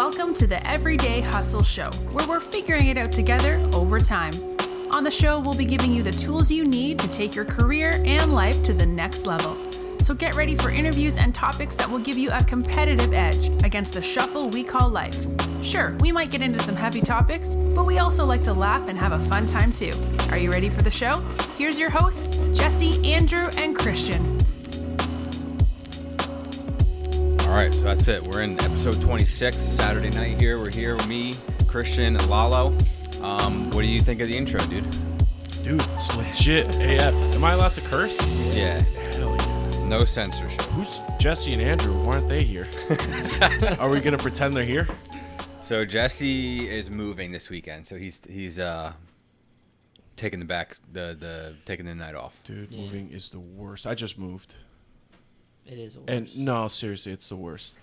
Welcome to the Everyday Hustle Show, where we're figuring it out together over time. On the show, we'll be giving you the tools you need to take your career and life to the next level. So get ready for interviews and topics that will give you a competitive edge against the shuffle we call life. Sure, we might get into some heavy topics, but we also like to laugh and have a fun time too. Are you ready for the show? Here's your hosts, Jesse, Andrew, and Christian. All right, so that's it. We're in episode 26, Saturday night here. We're here with me, Christian, and Lalo. What do you think of the intro, dude? Dude, it's legit AF. Am I allowed to curse? Yeah. Hell yeah. No censorship. Who's Jesse and Andrew? Why aren't they here? Are we going to pretend they're here? So Jesse is moving this weekend, so he's taking taking the night off. Dude, moving is the worst. I just moved. It is the worst. And no, seriously, it's the worst.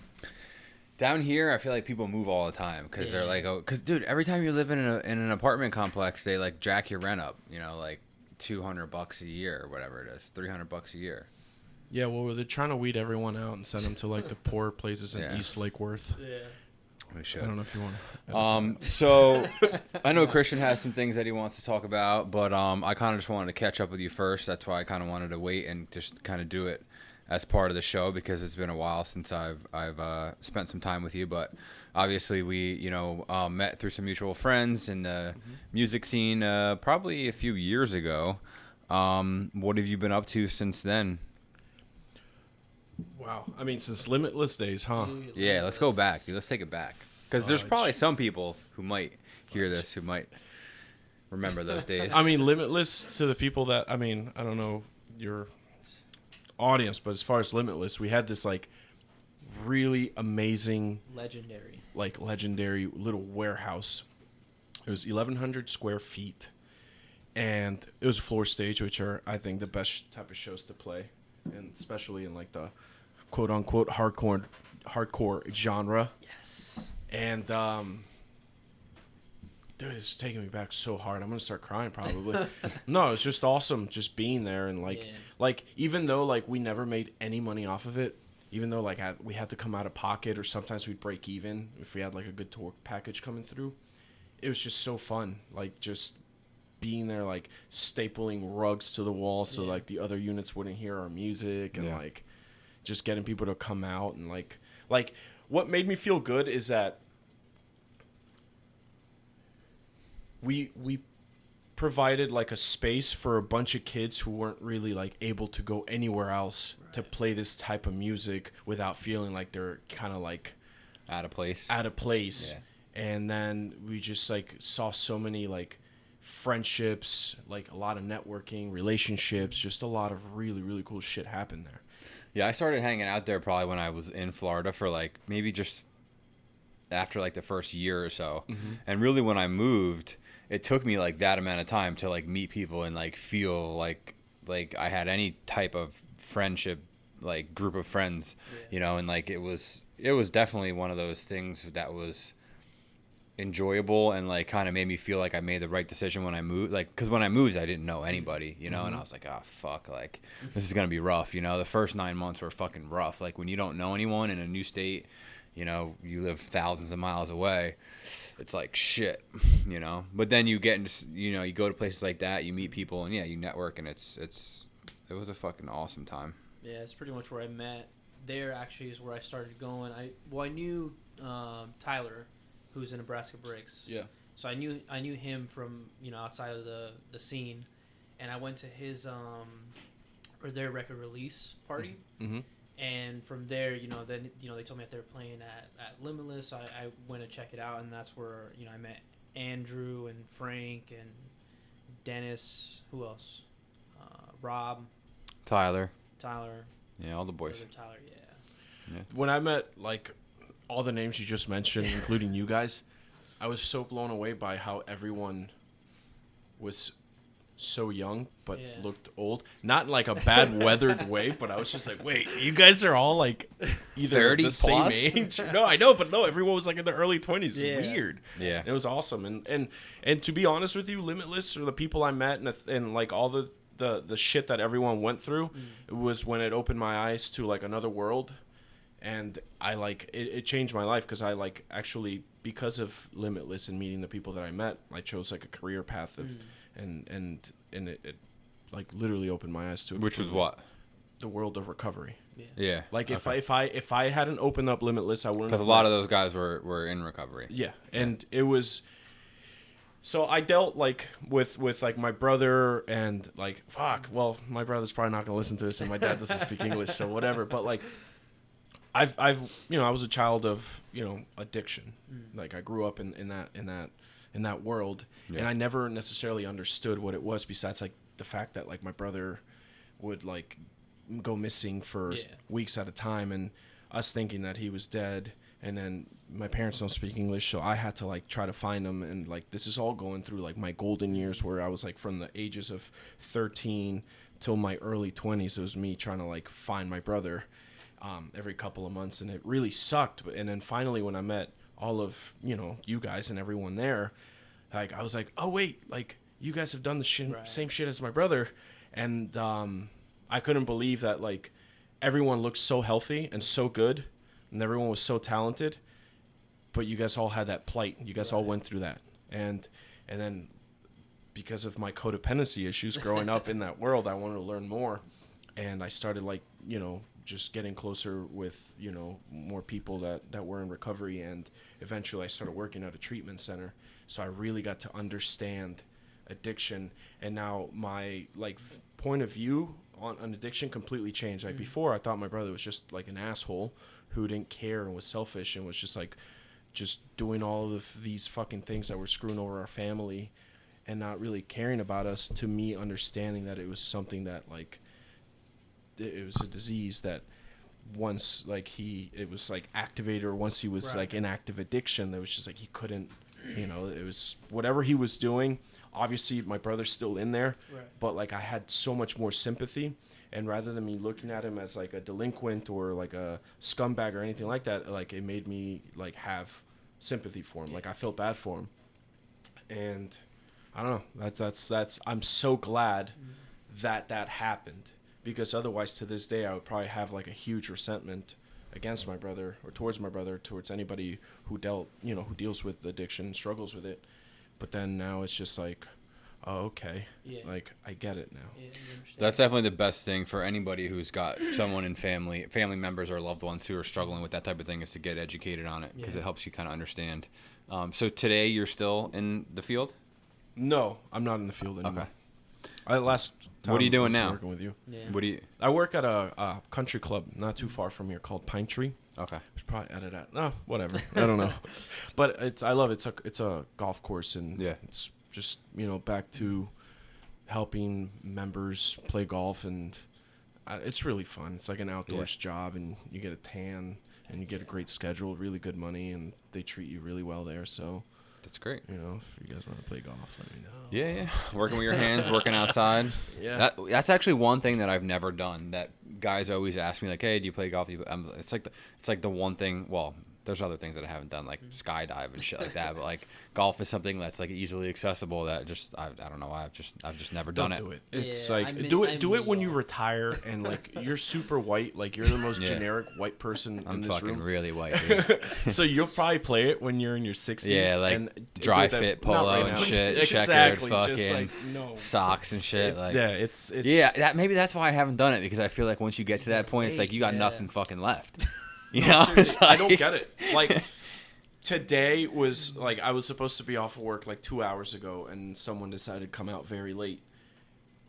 Down here, I feel like people move all the time because they're like, oh, because dude, every time you live in an apartment complex, they like jack your rent up, like $200 a year or whatever it is, $300 a year. Yeah, well, they're trying to weed everyone out and send them to like the poor places in East Lake Worth. Yeah. We should. I don't know if you want to. So I know Christian has some things that he wants to talk about, but I kind of just wanted to catch up with you first. That's why I kind of wanted to wait and just kind of do it as part of the show because it's been a while since I've spent some time with you. But obviously we met through some mutual friends in the music scene probably a few years ago. What have you been up to since then? Wow. I mean, since Limitless days, huh? Yeah, let's go back, dude. Let's take it back. Because there's probably some people who might hear this who might remember those days. I mean, Limitless to the people that, I don't know your audience, but as far as Limitless, we had this like really amazing legendary little warehouse. It was 1,100 square feet, and it was a floor stage, which are, I think, the best type of shows to play, and especially in like the quote unquote hardcore genre. Yes. And dude, it's taking me back so hard. I'm gonna start crying probably. No, it's just awesome just being there and like even though like we never made any money off of it, even though like we had to come out of pocket or sometimes we'd break even if we had like a good tour package coming through. It was just so fun, like just being there, like stapling rugs to the wall so like the other units wouldn't hear our music and like just getting people to come out and like what made me feel good is that we provided like a space for a bunch of kids who weren't really like able to go anywhere else to play this type of music without feeling like they're kind of like out of place. Yeah. And then we just like saw so many like friendships, like a lot of networking, relationships, just a lot of really, really cool shit happened there. Yeah, I started hanging out there probably when I was in Florida for like maybe just after like the first year or so. And really when I moved, it took me like that amount of time to like meet people and like feel like I had any type of friendship, like group of friends, and like it was definitely one of those things that was enjoyable and like kind of made me feel like I made the right decision when I moved, like because when I moved I didn't know anybody, and I was like, oh fuck, like this is gonna be rough. The first 9 months were fucking rough, like when you don't know anyone in a new state, you live thousands of miles away, it's like shit, but then you get into, you go to places like that, you meet people and you network, and it was a fucking awesome time. Yeah, it's pretty much where I met. There actually is where I started going. I knew Tyler, who's in Nebraska Bricks. Yeah. So I knew him from outside of the scene, and I went to his or their record release party. And from there, then they told me that they were playing at Limitless. So I went to check it out, and that's where I met Andrew and Frank and Dennis. Who else? Rob. Tyler. Yeah, all the boys. Tyler, yeah. When I met like all the names you just mentioned, including you guys, I was so blown away by how everyone was so young but looked old. Not in like a bad weathered way, but I was just like, wait, you guys are all like either 30 the same age. No, I know, but no, everyone was like in their early 20s. It's weird. Yeah. It was awesome. And to be honest with you, Limitless, or the people I met and like all the shit that everyone went through, it was when it opened my eyes to like another world. And I like it changed my life because I like actually, because of Limitless and meeting the people that I met, I chose like a career path of and it like literally opened my eyes to it. Which was what? The world of recovery. Yeah. Like if I hadn't opened up Limitless, I wouldn't. Because a lot of those guys were in recovery. Yeah, and it was. So I dealt like with like my brother and like well, my brother's probably not gonna listen to this, and my dad doesn't speak English, so whatever. But like, I've I was a child of addiction. Like I grew up in that world, and I never necessarily understood what it was. Besides like the fact that like my brother would like go missing for weeks at a time, and us thinking that he was dead. And then my parents don't speak English, so I had to like try to find him. And like this is all going through like my golden years, where I was like from the ages of 13 till my early 20s. It was me trying to like find my brother every couple of months, and it really sucked. And then finally, when I met all of you guys and everyone there, like I was like, oh wait, like you guys have done the same shit as my brother, and I couldn't believe that like everyone looked so healthy and so good. And everyone was so talented, but you guys all had that plight. You guys all went through that, and then because of my codependency issues growing up in that world, I wanted to learn more, and I started like just getting closer with more people that were in recovery, and eventually I started working at a treatment center. So I really got to understand addiction, and now my like point of view on addiction completely changed. Like before, I thought my brother was just like an asshole who didn't care and was selfish and was just like doing all of these fucking things that were screwing over our family and not really caring about us, to me understanding that it was something that like it was a disease that once like it was like activated, or once he was like in active addiction, that was just like he couldn't, it was whatever he was doing. Obviously my brother's still in there, but like I had so much more sympathy. And rather than me looking at him as like a delinquent or like a scumbag or anything like that, like it made me like have sympathy for him. Like I felt bad for him. And I don't know. That's I'm so glad that happened, because otherwise to this day I would probably have like a huge resentment against my brother, or towards my brother, towards anybody who who deals with addiction and struggles with it. But then now it's just like, oh, okay. Yeah. Like, I get it now. Yeah, that's definitely the best thing for anybody who's got someone in family members or loved ones who are struggling with that type of thing, is to get educated on it, because it helps you kind of understand. So today you're still in the field? No, I'm not in the field anymore. Okay. Last time what are you doing now? Working with you. Yeah. I work at a country club not too far from here called Pine Tree. Okay. Should probably edit that. No, whatever. I don't know. But I love it. It's a golf course, and it's just back to helping members play golf, and it's really fun. It's like an outdoors job, and you get a tan, and you get a great schedule, really good money, and they treat you really well there. So that's great. If you guys want to play golf, let me know. Yeah. Working with your hands, working outside. Yeah. That's actually one thing that I've never done. That guys always ask me, like, "Hey, do you play golf?" It's like the one thing. Well, there's other things that I haven't done, like skydive and shit like that. But like golf is something that's like easily accessible. That just I don't know why I've just never done it. Do it. It's do it when you retire and like you're super white, like you're the most generic white person in this room. I'm fucking really white, dude. So you'll probably play it when you're in your 60s. Yeah, like and dry fit polo and shit, exactly, checkered just fucking socks and shit. It's maybe that's why I haven't done it, because I feel like once you get to that point, it's like you got nothing fucking left. I don't get it. Like today was like I was supposed to be off of work like 2 hours ago, and someone decided to come out very late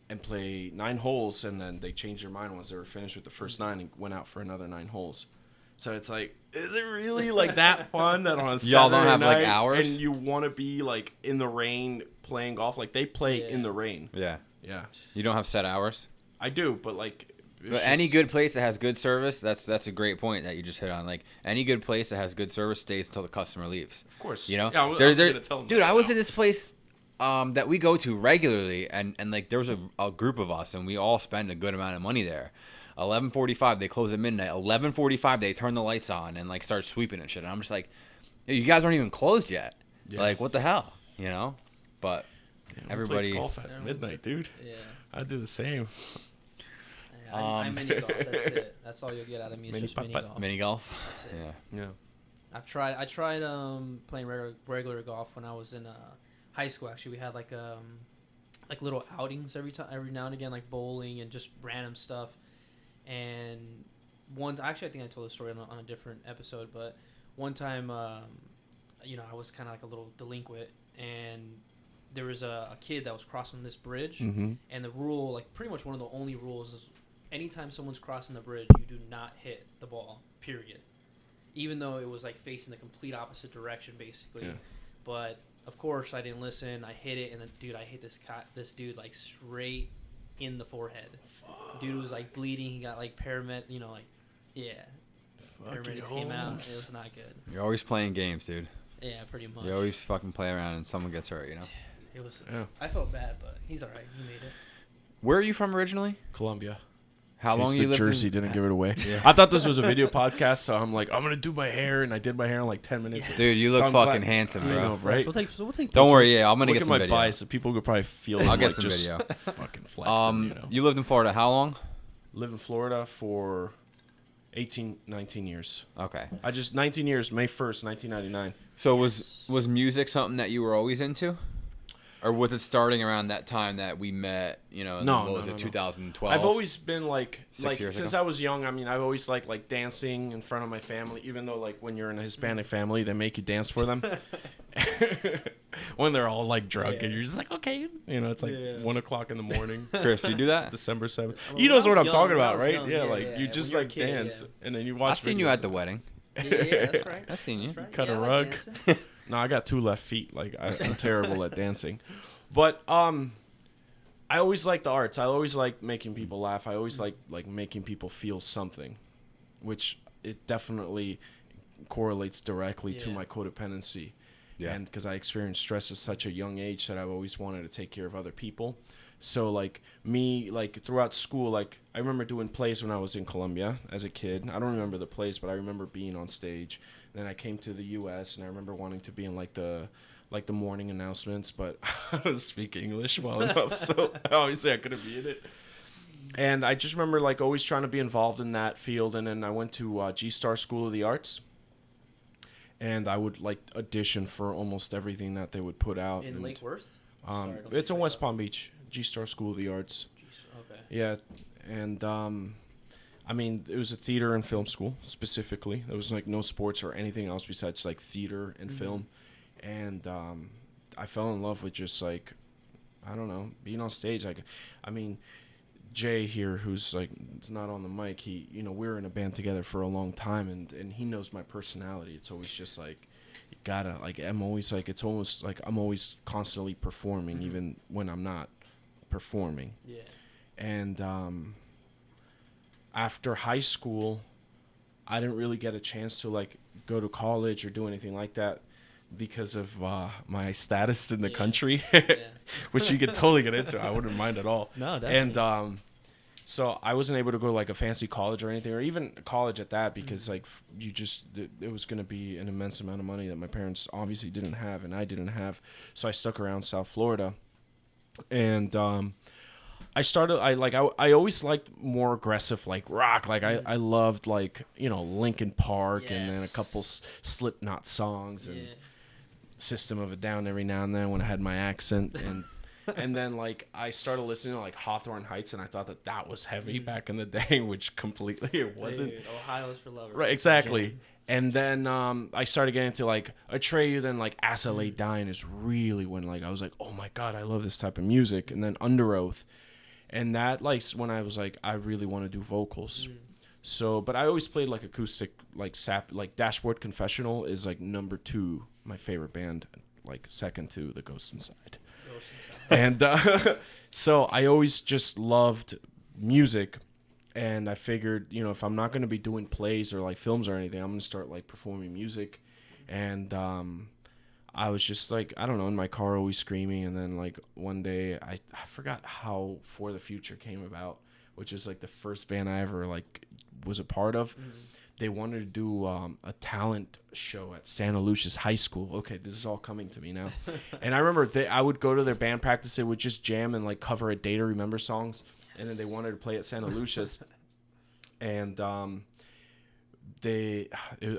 and play 9 holes, and then they changed their mind once they were finished with the first 9 and went out for another 9 holes. So it's like, is it really like that fun that on Saturday y'all don't have night like hours and you want to be like in the rain playing golf? Like they play in the rain. Yeah. You don't have set hours? I do, but like. But any good place that has good service, that's a great point that you just hit on. Like any good place that has good service stays until the customer leaves. Of course. Yeah, I was gonna tell them dude, I was in this place that we go to regularly, and like there was a group of us, and we all spend a good amount of money there. 11:45, they close at midnight. 11:45, they turn the lights on and like start sweeping and shit. And I'm just like, you guys aren't even closed yet. Yeah. Like what the hell, But everybody plays golf at midnight, dude. Yeah, I do the same. Yeah, I mini golf. That's it. That's all you'll get out of me. Is just mini golf. Mini golf. That's it. Yeah. I tried playing regular golf when I was in high school. Actually, we had like little outings every now and again, like bowling and just random stuff. And actually, I think I told the story on a different episode, but one time, I was kind of like a little delinquent, and there was a kid that was crossing this bridge, and the rule, like pretty much one of the only rules, is anytime someone's crossing the bridge, you do not hit the ball, period. Even though it was like facing the complete opposite direction, basically. Yeah. But of course, I didn't listen. I hit it, and then, dude, I hit this dude like straight in the forehead. Fuck. Dude was like bleeding. He got like paramedics came out. It was not good. You're always playing games, dude. Yeah, pretty much. You always fucking play around and someone gets hurt, you know? It was. Yeah. I felt bad, but he's all right. He made it. Where are you from originally? Colombia. How long you lived Jersey didn't give it away. Yeah. I thought this was a video podcast, so I'm like, I'm gonna do my hair, and I did my hair in like 10 minutes. Yeah. Dude, you look fucking handsome, bro. Know, right? So we'll take Don't worry, yeah, I'm gonna get some video. Look at my bias, so people could probably feel. I'll get like some just video. Fucking flexing, You lived in Florida how long? Lived in Florida for 19 years. Okay. 19 years, May 1st, 1999. So was music something that you were always into? Or was it starting around that time that we met, what was it, 2012? I've always been like since I was young, I mean, I've always like dancing in front of my family, even though like when you're in a Hispanic family, they make you dance for them. When they're all like drunk and you're just like, okay, it's like 1 o'clock in the morning. Chris, you do that? December 7th. You know what I'm talking about, right? You just like kid, dance and then you watch. I've seen you at the wedding. Yeah, that's right. I've seen you. Right. Cut a rug. No, I got 2 left feet. Like I'm terrible at dancing. But I always like the arts. I always like making people laugh. I always like making people feel something, which it definitely correlates directly to my codependency. Yeah. And because I experienced stress at such a young age that I've always wanted to take care of other people. So like me, like throughout school, like I remember doing plays when I was in Colombia as a kid. I don't remember the plays, but I remember being on stage. Then I came to the U.S. and I remember wanting to be in like the morning announcements, but I don't speak English well enough, so obviously I couldn't be in it. And I just remember like always trying to be involved in that field. And then I went to G-Star School of the Arts, and I would like audition for almost everything that they would put out. In Lake Worth? It's in West Palm Beach, G-Star School of the Arts. Okay. Yeah, and I mean, it was a theater and film school specifically. There was like no sports or anything else besides like theater and film. And I fell in love with just like, I don't know, being on stage. Like, I mean, Jay here, who's like, it's not on the mic. He, we were in a band together for a long time, and he knows my personality. It's always just like, you gotta, like, I'm always like, it's almost like I'm always constantly performing, even when I'm not performing. Yeah. And after high school, I didn't really get a chance to like go to college or do anything like that, because of my status in the country, which you could totally get into. I wouldn't mind at all. No, definitely. And so I wasn't able to go to like a fancy college or anything, or even college at that, because like it was going to be an immense amount of money that my parents obviously didn't have and I didn't have. So I stuck around South Florida, and I always liked more aggressive like rock. Like I loved like Linkin Park, and then a couple Slipknot songs and System of a Down every now and then when I had my accent, and then like I started listening to like Hawthorne Heights, and I thought that was heavy back in the day, which completely it wasn't. Dude, Ohio's for lovers. Right, exactly. And then I started getting into like Atreyu, then like As I Lay Dying is really when like I was like, oh my god, I love this type of music. And then Under Oath. And that, like, when I was like, I really want to do vocals. So, but I always played like acoustic, like Dashboard Confessional is like number 2, my favorite band, like second to The Ghost Inside. And so I always just loved music. And I figured, if I'm not going to be doing plays or like films or anything, I'm going to start like performing music. And I was just like, I don't know, in my car always screaming. And then like one day I forgot how For the Future came about, which is like the first band I ever like was a part of. They wanted to do a talent show at Santa Lucia's high school. Okay, this is all coming to me now. And I remember I would go to their band practice. They would just jam and like cover a Day to Remember songs. and then they wanted to play at Santa Lucia's, and I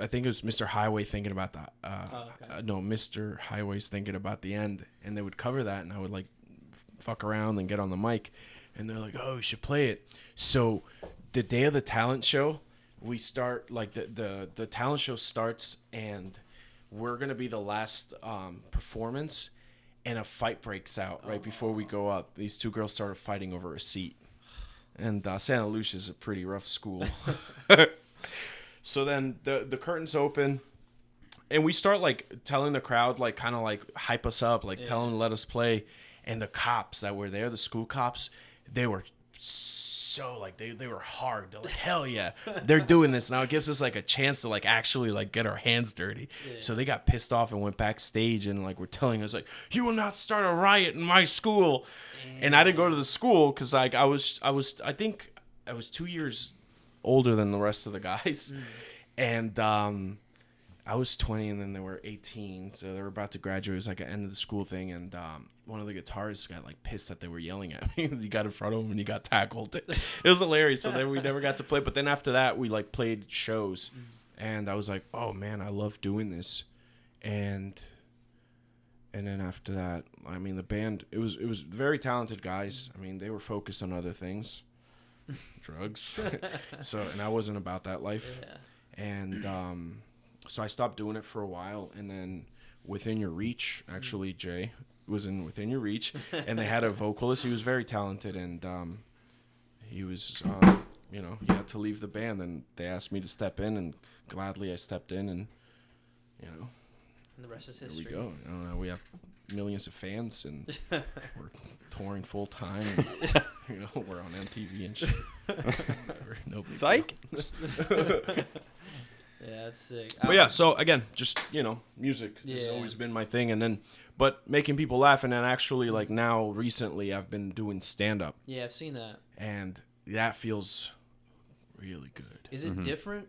think it was Mr. Highway thinking about that. No, Mr. Highway's thinking about the end, and they would cover that, and I would like fuck around and get on the mic, and they're like, "Oh, we should play it." So the day of the talent show, we start like the talent show starts, and we're gonna be the last performance, and a fight breaks out right before we go up. These two girls started fighting over a seat, and Santa Lucia is a pretty rough school. So then the curtains open, and we start like telling the crowd, like kind of like hype us up, like tell them to let us play. And the cops that were there, the school cops, they were so like they were hard. They're like, hell yeah, they're doing this now. It gives us like a chance to like actually like get our hands dirty. Yeah. So they got pissed off and went backstage and like were telling us like, you will not start a riot in my school. And I didn't go to the school because like I think I was 2 years older than the rest of the guys, and I was 20 and then they were 18, so they were about to graduate. It was like an end of the school thing, and one of the guitarists got like pissed that they were yelling at me because he got in front of him and he got tackled. It was hilarious. So then we never got to play, but then after that we like played shows, and I was like, oh man, I love doing this. And then after that, I mean, the band, it was very talented guys. I mean, they were focused on other things. Drugs. And I wasn't about that life. Yeah. And so I stopped doing it for a while, and then Within Your Reach, actually Jay was in Within Your Reach, and they had a vocalist. He was very talented, and he was he had to leave the band, and they asked me to step in, and gladly I stepped in, and and the rest is history. There we go. I don't know, we have millions of fans, and we're touring full time. We're on MTV and shit. No Psych. Yeah, that's sick. But yeah, so again, just music has always been my thing, and then but making people laugh, and then actually like now recently I've been doing stand up. Yeah, I've seen that, and that feels really good. Is it different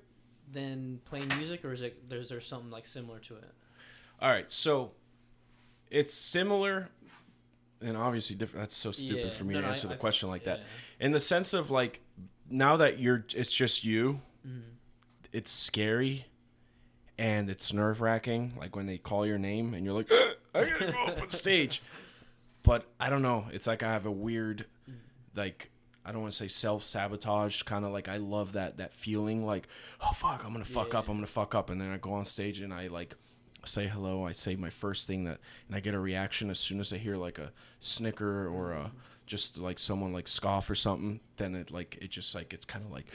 than playing music, or is there something like similar to it? All right, so it's similar, and obviously different. That's so stupid for me to answer the question like that. In the sense of like, now that it's just you, it's scary, and it's nerve-wracking. Like when they call your name, and you're like, I gotta go up on stage. But I don't know. It's like I have a weird, like, I don't want to say self-sabotage, kind of like I love that feeling like, oh fuck, I'm gonna fuck up, and then I go on stage and I like say hello, I say my first thing and I get a reaction as soon as I hear like a snicker or a just like someone like scoff or something, then it's kind of like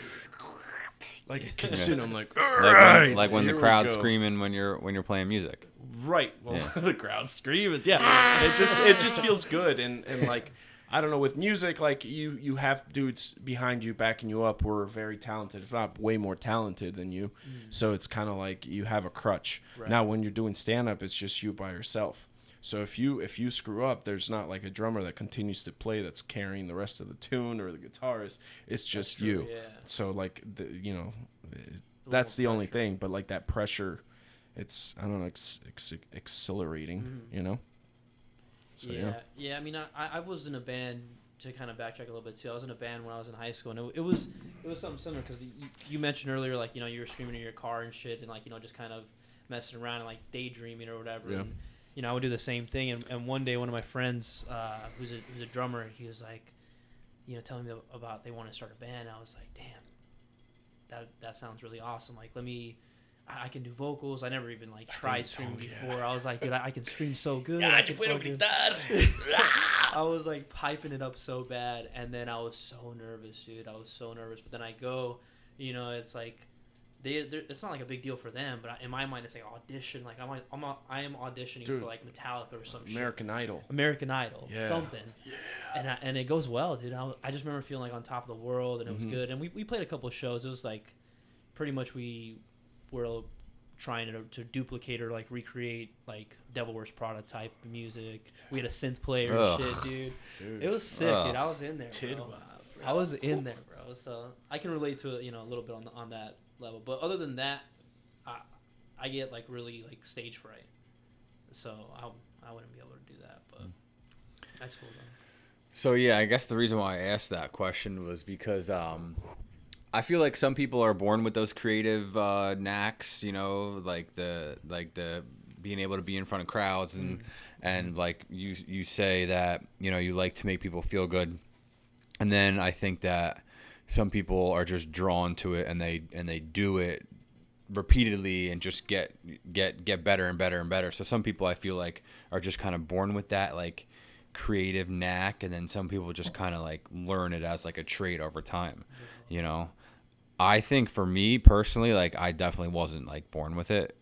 it kicks in. I'm like, like when the crowd's screaming when you're playing music. Right. Well, the crowd's screaming. Yeah. It just feels good, and like, I don't know, with music, like you have dudes behind you backing you up who are very talented, if not way more talented than you. So it's kind of like you have a crutch. Right. Now, when you're doing stand-up, it's just you by yourself. So if you screw up, there's not like a drummer that continues to play that's carrying the rest of the tune, or the guitarist. It's just you. Yeah. So like that's the only thing. But like that pressure, it's, I don't know, exhilarating. So, yeah. I mean, I was in a band, to kind of backtrack a little bit too. I was in a band when I was in high school, and it was something similar, because you mentioned earlier, like, you were screaming in your car and shit, and like, just kind of messing around and like daydreaming or whatever. Yeah. And, I would do the same thing. And one day, one of my friends, who's a drummer, he was like, telling me about they want to start a band. I was like, damn, that sounds really awesome. Like, I can do vocals. I never even like tried screaming before. I was like, dude, I can scream so good. I was like piping it up so bad, and then I was so nervous, dude. I was so nervous. But then I go, it's like it's not like a big deal for them, but in my mind, it's like audition. Like I am auditioning for like Metallica or some American Idol, something. Yeah. And it goes well, dude. I just remember feeling like on top of the world, and it was good. And we played a couple of shows. It was like pretty much we were trying to duplicate or like recreate like Devil Wears Prada type music. We had a synth player and shit, dude. It was sick, dude. I was in there, bro. I was in there, bro. So I can relate to it, a little bit on that level. But other than that, I get like really like stage fright. So I wouldn't be able to do that. But that's cool though. So yeah, I guess the reason why I asked that question was because I feel like some people are born with those creative knacks, like the being able to be in front of crowds and like you say that you like to make people feel good, and then I think that some people are just drawn to it and they do it repeatedly and just get better and better and better. So some people I feel like are just kind of born with that like creative knack, and then some people just kind of like learn it as like a trait over time. I think for me personally, like I definitely wasn't like born with it,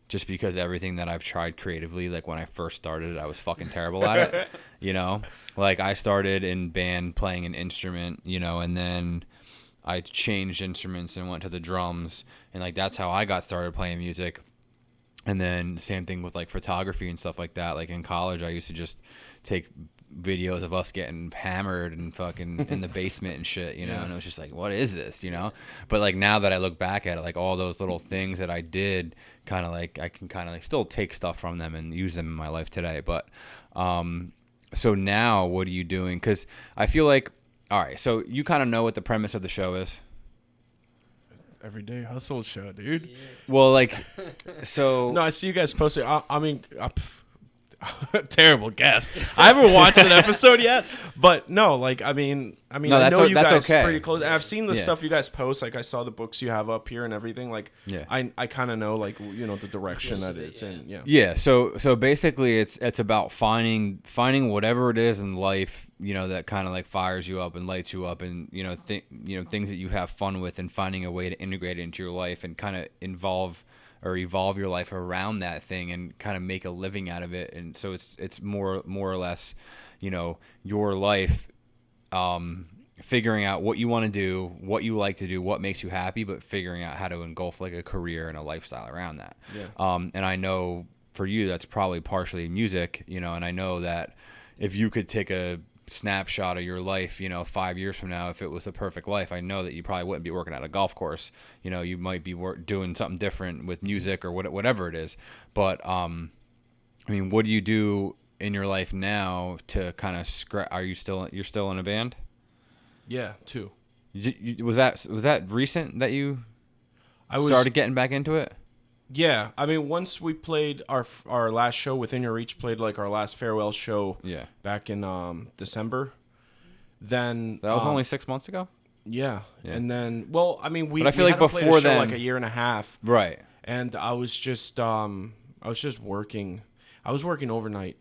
just because everything that I've tried creatively, like when I first started, I was fucking terrible at it. Like I started in band playing an instrument, and then I changed instruments and went to the drums, and like that's how I got started playing music. And then same thing with like photography and stuff like that. Like in college, I used to just take videos of us getting hammered and fucking in the basement and shit, and it was just like, what is this, But like now that I look back at it, like all those little things that I did, kind of like I can kind of like still take stuff from them and use them in my life today. But so now what are you doing? Because I feel like, all right, so you kind of know what the premise of the show is. Everyday hustle show, dude. Yeah. Well, like, so no, I see you guys posting. I mean, terrible guest. I haven't watched an episode yet, but no, like, I mean, No, I know you guys okay. pretty close. And I've seen the stuff you guys post. Like, I saw the books you have up here and everything. Like, I kind of know, like, the direction that it's in. Yeah. Yeah. So basically, it's about finding whatever it is in life, that kind of like fires you up and lights you up, and things that you have fun with, and finding a way to integrate it into your life and kind of evolve your life around that thing and kind of make a living out of it. And so it's more or less, your life, figuring out what you want to do, what you like to do, what makes you happy, but figuring out how to engulf like a career and a lifestyle around that. Yeah. And I know for you, that's probably partially music, and I know that if you could take a snapshot of your life, 5 years from now, if it was a perfect life, I know that you probably wouldn't be working at a golf course. You might be doing something different with music or whatever it is. But I mean, what do you do in your life now to kind of you're still in a band? Yeah, 2. Was that recent that you started getting back into it? Yeah, I mean, once we played our last show, Within Your Reach played like our last farewell show. Yeah. Back in December. Then that was only 6 months ago. Yeah. And then, well, I mean, I feel like before then, like a year and a half. Right. And I was just working. I was working overnight,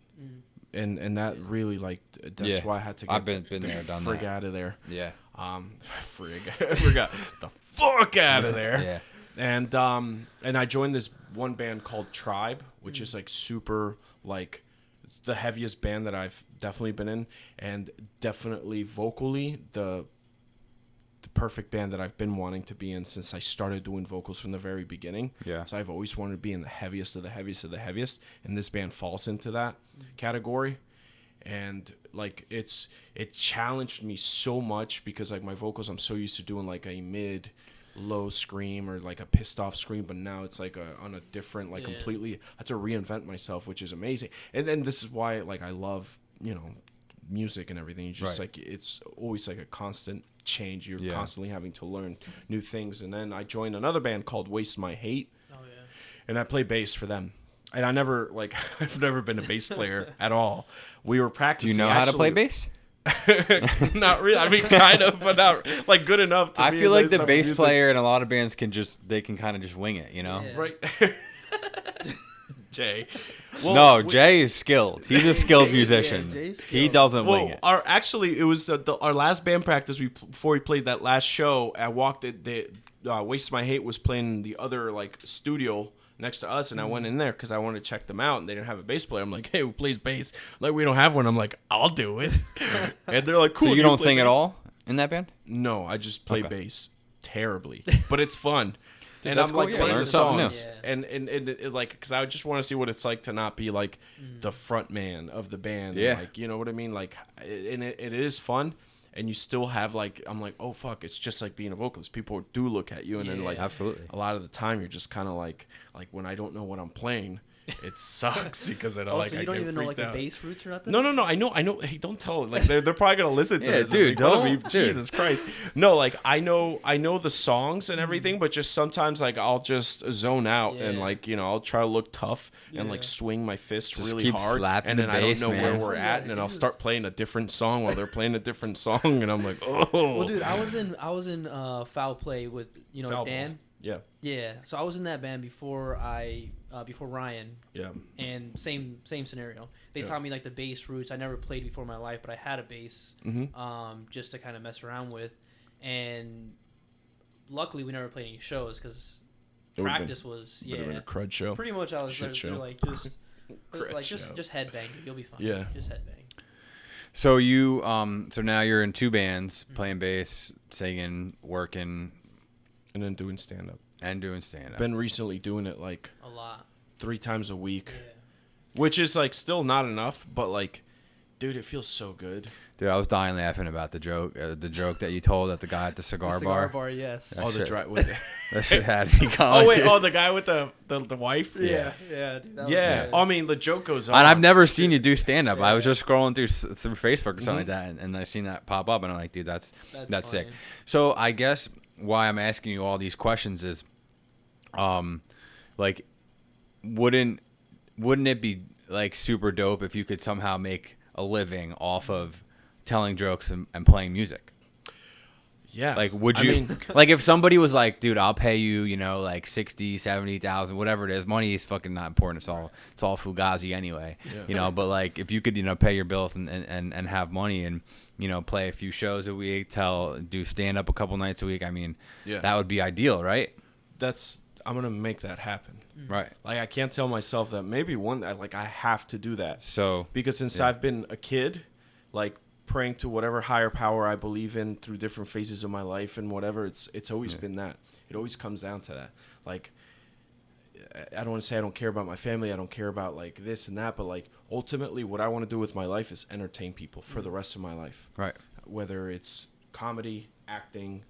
and that really like that's why I had to get I've been there, done that. Frig out of there. Yeah. Forgot the fuck out of there. Yeah. And I joined this one band called Tribe, which is like super like the heaviest band that I've definitely been in, and definitely vocally the perfect band that I've been wanting to be in since I started doing vocals from the very beginning. Yeah. So I've always wanted to be in the heaviest of the heaviest of the heaviest, and this band falls into that category. And like it challenged me so much because like my vocals, I'm so used to doing like a mid low scream or like a pissed off scream, but now it's like on a different like completely I have to reinvent myself, which is amazing. And then this is why like I love music and everything. You just like it's always like a constant change. You're constantly having to learn new things. And then I joined another band called Waste My Hate. And I play bass for them. And I never like I've never been a bass player at all. We were practicing. Do you know how to play bass? Not really. I mean, kind of, but not like good enough to. I feel like the bass player in a lot of bands can kind of just wing it, Right. Jay. Well, no, Jay is skilled. He's a skilled musician. He doesn't wing it. Actually, it was our last band practice. Before we played that last show, I walked it. Waste My Hate was playing the other like studio next to us, and I went in there because I wanted to check them out, and they didn't have a bass player. I'm like, hey, who plays bass? Like, we don't have one. I'm like, I'll do it. And they're like, cool. So you don't sing bass at all in that band? No, I just play bass terribly, but it's fun. Dude, and I'm cool. like playing the songs, and it, like, because I just want to see what it's like to not be like the front man of the band. Yeah, and, like, you know what I mean. Like, and it is fun. And you still have like, I'm like, oh fuck, it's just like being a vocalist. People do look at you, and then like, absolutely, a lot of the time you're just kind of like when I don't know what I'm playing, it sucks because I don't So you don't even know like the bass roots or nothing? No. I know. Hey, don't tell it. Like they're probably gonna listen to this. Dude, don't. Jesus Christ. No, like I know the songs and everything, but just sometimes like I'll just zone out and like I'll try to look tough and like swing my fist just really hard, and then I don't know where we're at, and then I'll start playing a different song while they're playing a different song, and I'm like, oh. Well, dude, I was in Foul Play with Foul Dan. Balls. Yeah. Yeah. So I was in that band before Ryan. Yeah. And same scenario. They taught me like the bass roots. I never played before in my life, but I had a bass, just to kind of mess around with, and luckily we never played any shows because practice was been a crud show. Pretty much, I was there, like just just headbang. You'll be fine. Yeah. Just headbang. So you so now you're in 2 bands, playing bass, singing, working, and then doing stand up. Been recently doing it like a lot, 3 times a week, yeah. Which is like still not enough, but like, dude, it feels so good. Dude, I was dying laughing about the joke that you told at the guy at the cigar bar. Yes. That Oh, shit. the dry with That shit had me going. Oh wait, the guy with the wife. Yeah. Dude, Yeah. I mean, the joke goes on. And I've never seen you do stand up. I was just scrolling through Facebook or something like that, and I seen that pop up, and I'm like, dude, that's sick. So I guess why I'm asking you all these questions is, like, wouldn't it be like super dope if you could somehow make a living off of telling jokes and playing music? Yeah. Like, would you, like, if somebody was like, dude, I'll pay you, like 60, 70,000, whatever it is. Money is fucking not important. It's all fugazi anyway, but like, if you could, pay your bills and have money and, play a few shows a week, do stand up a couple nights a week. I mean, that would be ideal, right? I'm going to make that happen. Right. Like, I can't tell myself that maybe I have to do that. So, because since I've been a kid, like, praying to whatever higher power I believe in through different phases of my life and whatever, it's always been that. It always comes down to that. Like, I don't want to say I don't care about my family, I don't care about like this and that, but like ultimately what I want to do with my life is entertain people for the rest of my life. Right. Whether it's comedy, acting,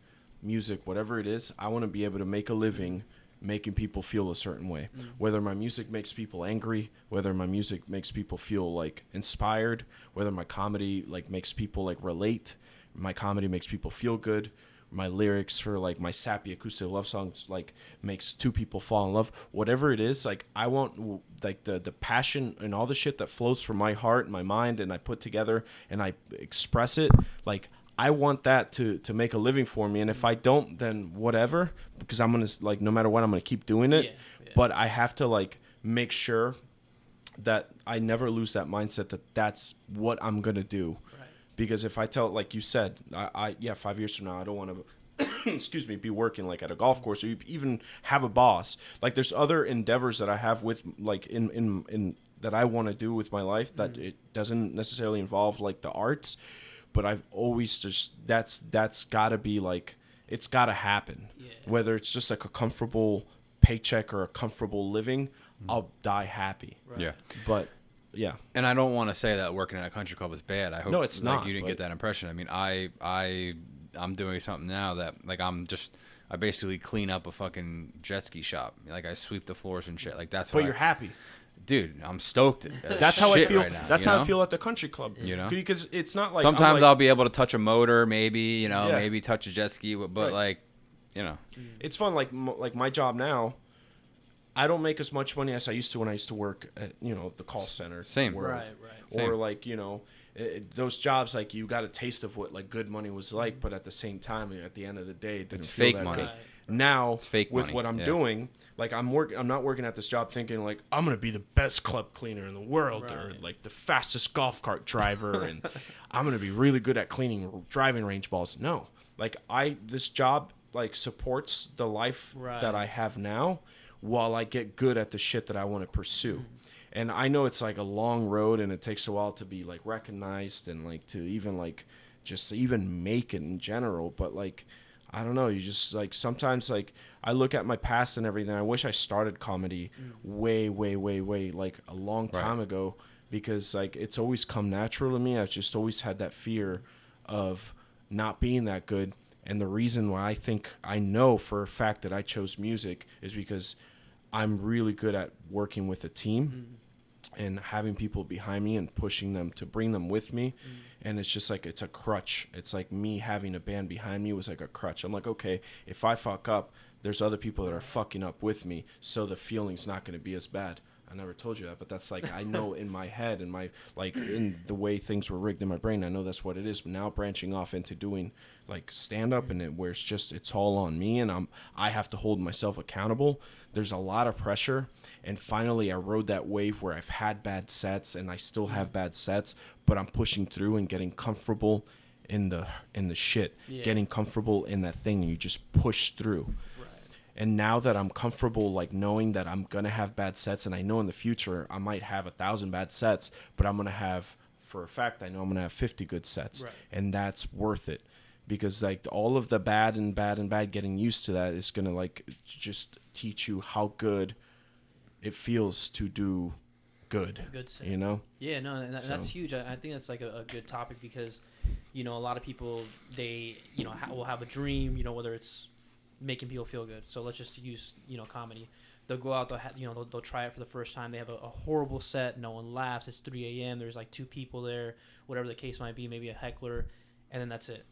music, whatever it is, I want to be able to make a living making people feel a certain way. Whether my music makes people angry, whether my music makes people feel like inspired, whether my comedy like makes people like relate, my comedy makes people feel good, my lyrics for like my sappy acoustic love songs like makes 2 people fall in love, whatever it is, like I want like the passion and all the shit that flows from my heart and my mind and I put together and I express it, like I want that to make a living for me. And if I don't, then whatever, because I'm going to, like, no matter what, I'm going to keep doing it. Yeah. But I have to, like, make sure that I never lose that mindset that that's what I'm going to do. Right. Because if I tell, like you said, 5 years from now, I don't want to, be working, like, at a golf course or even have a boss. Like, there's other endeavors that I have with, like, in that I want to do with my life that it doesn't necessarily involve, like, the arts. But I've always just that's gotta be like it's gotta happen. Yeah. Whether it's just like a comfortable paycheck or a comfortable living, I'll die happy. Right. Yeah. But yeah. And I don't want to say that working at a country club is bad. I hope no, it's not. You didn't get that impression. I mean, I'm doing something now that like I basically clean up a fucking jet ski shop. Like I sweep the floors and shit. Like that's. But you're happy. Dude, I'm stoked. That's how I feel. Right now, that's how I feel at the country club. Because it's not like sometimes I'll be able to touch a motor, maybe maybe touch a jet ski, but like, it's fun. Like my job now, I don't make as much money as I used to when I used to work at the call center. Same, right. Or like those jobs, like you got a taste of what like good money was like, but at the same time, at the end of the day, it's fake money. Good. Now it's fake with money. What I'm doing, like I'm not working at this job thinking like I'm gonna be the best club cleaner in the world or like the fastest golf cart driver and I'm gonna be really good at cleaning driving range balls. No, like this job like supports the life that I have now while I get good at the shit that I want to pursue. And I know it's like a long road and it takes a while to be like recognized and like to even like just to even make it in general, but like I don't know. You just like sometimes like I look at my past and everything. I wish I started comedy way like a long time ago because like it's always come natural to me. I've just always had that fear of not being that good. And the reason why I think I know for a fact that I chose music is because I'm really good at working with a team and having people behind me and pushing them to bring them with me. And it's just like, it's a crutch. It's like me having a band behind me was like a crutch. I'm like, okay, if I fuck up, there's other people that are fucking up with me, so the feeling's not going to be as bad. I never told you that, but that's like, I know in my head and my, like, in the way things were rigged in my brain, I know that's what it is. But now branching off into doing like stand up and where it's just, it's all on me and I have to hold myself accountable. There's a lot of pressure. And finally I rode that wave where I've had bad sets and I still have bad sets, but I'm pushing through and getting comfortable in the shit, getting comfortable in that thing, and you just push through. And now that I'm comfortable, like knowing that I'm going to have bad sets, and I know in the future I might have 1,000 bad sets, but I'm going to have, for a fact, I know I'm going to have 50 good sets. Right. And that's worth it, because like all of the bad and bad, getting used to that is going to like just teach you how good it feels to do good set. You know? Yeah, no, and that's huge. I think that's like a good topic, because, you know, a lot of people, they, you know, will have a dream, you know, whether it's making people feel good. So let's just use, you know, comedy. They'll go out, they'll try it for the first time. They have a horrible set. No one laughs. It's 3 a.m. There's like 2 people there, whatever the case might be, maybe a heckler, and then that's it.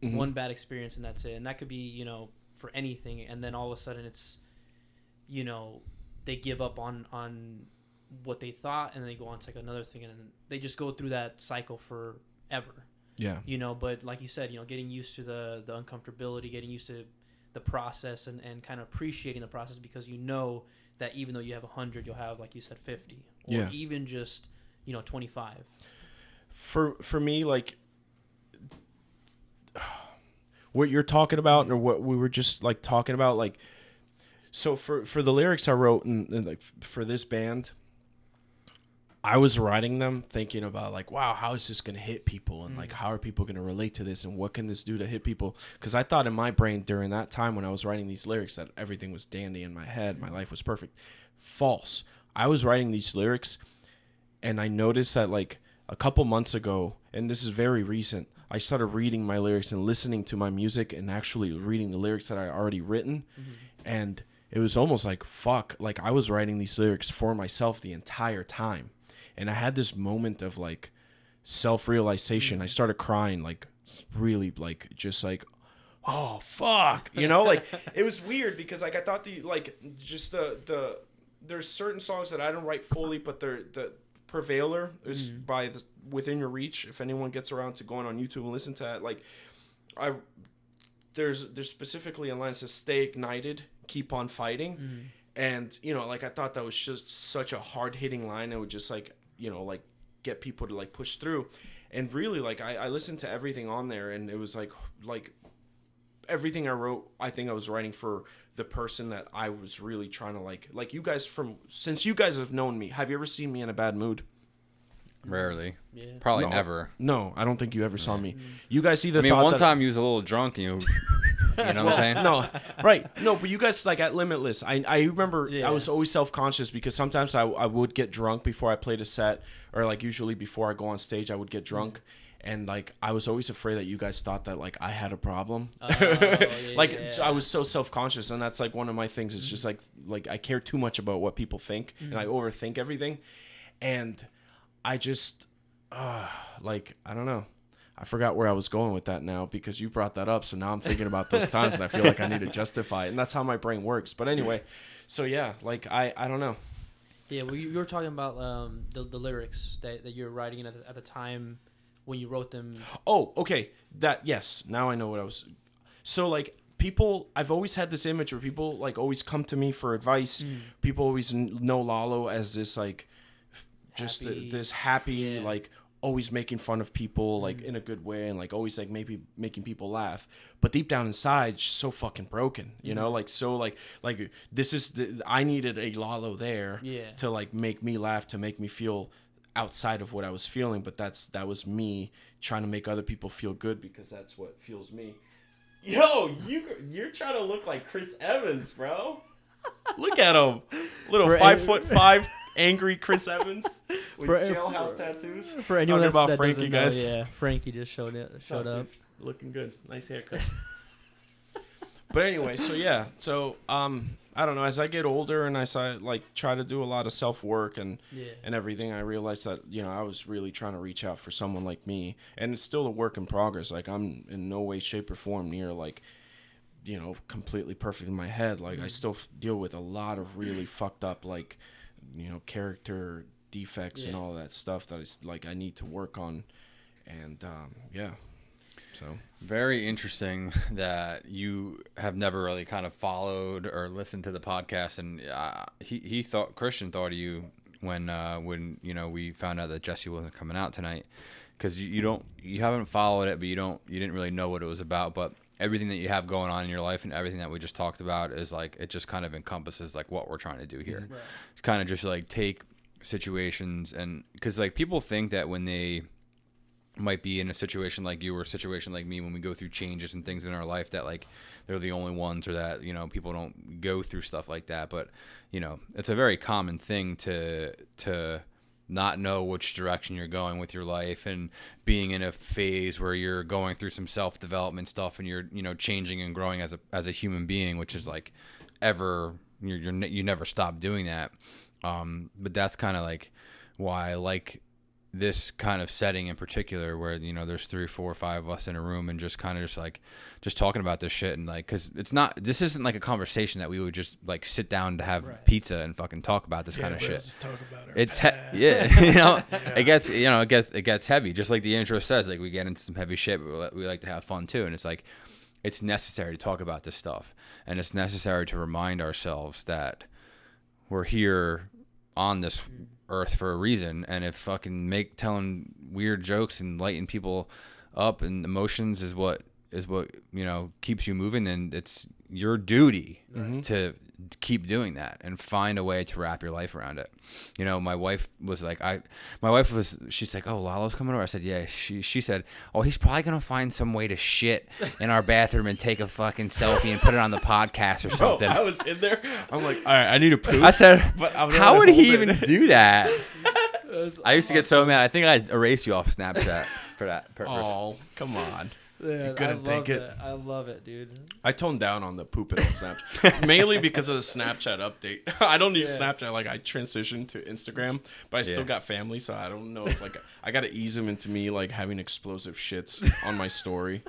One bad experience and that's it. And that could be, you know, for anything. And then all of a sudden it's, you know, they give up on what they thought, and then they go on to like another thing, and they just go through that cycle forever. Yeah. You know, but like you said, you know, getting used to the uncomfortability, getting used to the process and kind of appreciating the process, because you know that even though you have 100, you'll have, like you said, 50 or even just, you know, 25. For me, like what you're talking about, or what we were just like talking about, like, so for the lyrics I wrote and like for this band, I was writing them thinking about like, wow, how is this going to hit people? And like, how are people going to relate to this? And what can this do to hit people? Because I thought in my brain during that time when I was writing these lyrics that everything was dandy in my head. My life was perfect. False. I was writing these lyrics and I noticed that like a couple months ago, and this is very recent, I started reading my lyrics and listening to my music and actually reading the lyrics that I already written. And it was almost like, fuck, like I was writing these lyrics for myself the entire time. And I had this moment of like self-realization. I started crying, like really, like just like, oh fuck, you know, like it was weird because like I thought the there's certain songs that I don't write fully, but the Prevailer is by the Within Your Reach. If anyone gets around to going on YouTube and listen to that, like there's specifically a line that says "Stay ignited, keep on fighting," and you know, like I thought that was just such a hard hitting line. It would just like, you know, like get people to like push through. And really, like I listened to everything on there, and it was like everything I wrote, I think I was writing for the person that I was really trying to like you guys, since you guys have known me, have you ever seen me in a bad mood? Rarely. Yeah. Probably never. No, I don't think you ever saw me. You guys either one time you was a little drunk and you know what I'm saying? No, right. No, but you guys, like at Limitless, I remember I was always self-conscious because sometimes I would get drunk before I played a set, or like usually before I go on stage, I would get drunk. And like I was always afraid that you guys thought that like I had a problem. So I was so self-conscious, and that's like one of my things. It's just like I care too much about what people think, and I overthink everything. And I just like, I don't know. I forgot where I was going with that now because you brought that up. So now I'm thinking about those times and I feel like I need to justify it. And that's how my brain works. But anyway, so yeah, like I don't know. Yeah, well, you were talking about the lyrics that you were writing at the time when you wrote them. Oh, okay. Yes. Now I know what I was. So like people, I've always had this image where people like always come to me for advice. People always know Lalo as this like just this happy, like always making fun of people like in a good way, and like always like maybe making people laugh, but deep down inside so fucking broken, you know, like so like this is I needed a Lalo there to like make me laugh, to make me feel outside of what I was feeling, but that was me trying to make other people feel good because that's what fuels me. Yo, you're trying to look like Chris Evans, bro. Look at him, little 5'5" angry Chris Evans with jailhouse tattoos. For anyone that Frankie, doesn't know, Frankie just showed up. Looking good, nice haircut. But anyway, so I I don't know, as I get older and as I like try to do a lot of self-work and everything, I realized that, you know, I was really trying to reach out for someone like me, and it's still a work in progress. Like, I'm in no way, shape, or form near, like, you know, completely perfect in my head. Like, I still deal with a lot of really fucked up, like, you know, character defects and all that stuff that is like I need to work on. And so very interesting that you have never really kind of followed or listened to the podcast. And Christian thought of you when you know, we found out that Jesse wasn't coming out tonight, because you haven't followed it, but you didn't really know what it was about. But everything that you have going on in your life and everything that we just talked about is like, it just kind of encompasses like what we're trying to do here. Right. It's kind of just like take situations, and because like people think that when they might be in a situation like you or a situation like me, when we go through changes and things in our life, that like they're the only ones, or that, you know, people don't go through stuff like that. But, you know, it's a very common thing to not know which direction you're going with your life, and being in a phase where you're going through some self-development stuff, and you're, you know, changing and growing as a human being, which is like you never stop doing that. But that's kind of like why I like this kind of setting in particular, where, you know, there's 3, 4, 5 of us in a room and just kind of just talking about this shit. And like, cause this isn't like a conversation that we would just like sit down to have pizza and fucking talk about this kind of shit. Let's talk about you know, it gets heavy. Just like the intro says, like we get into some heavy shit, but we like to have fun too. And it's like, it's necessary to talk about this stuff, and it's necessary to remind ourselves that we're here on this earth for a reason. And if fucking telling weird jokes and lighting people up and emotions is what you know keeps you moving, then it's your duty to keep doing that and find a way to wrap your life around it. You know, my wife was like, she's like, oh, Lalo's coming over. I said, yeah. She said, oh, he's probably gonna find some way to shit in our bathroom and take a fucking selfie and put it on the podcast or something. Bro, I was in there. I'm like, all right, I need to poop. I said, but how would he even do that? I used to get so mad. I think I'd erase you off Snapchat for that purpose. Oh, come on. Yeah, I love it, dude. I toned down on the pooping on Snapchat mainly because of the Snapchat update. I don't use Snapchat. Like, I transitioned to Instagram, but I still got family, so I don't know if like I gotta ease them into me like having explosive shits on my story.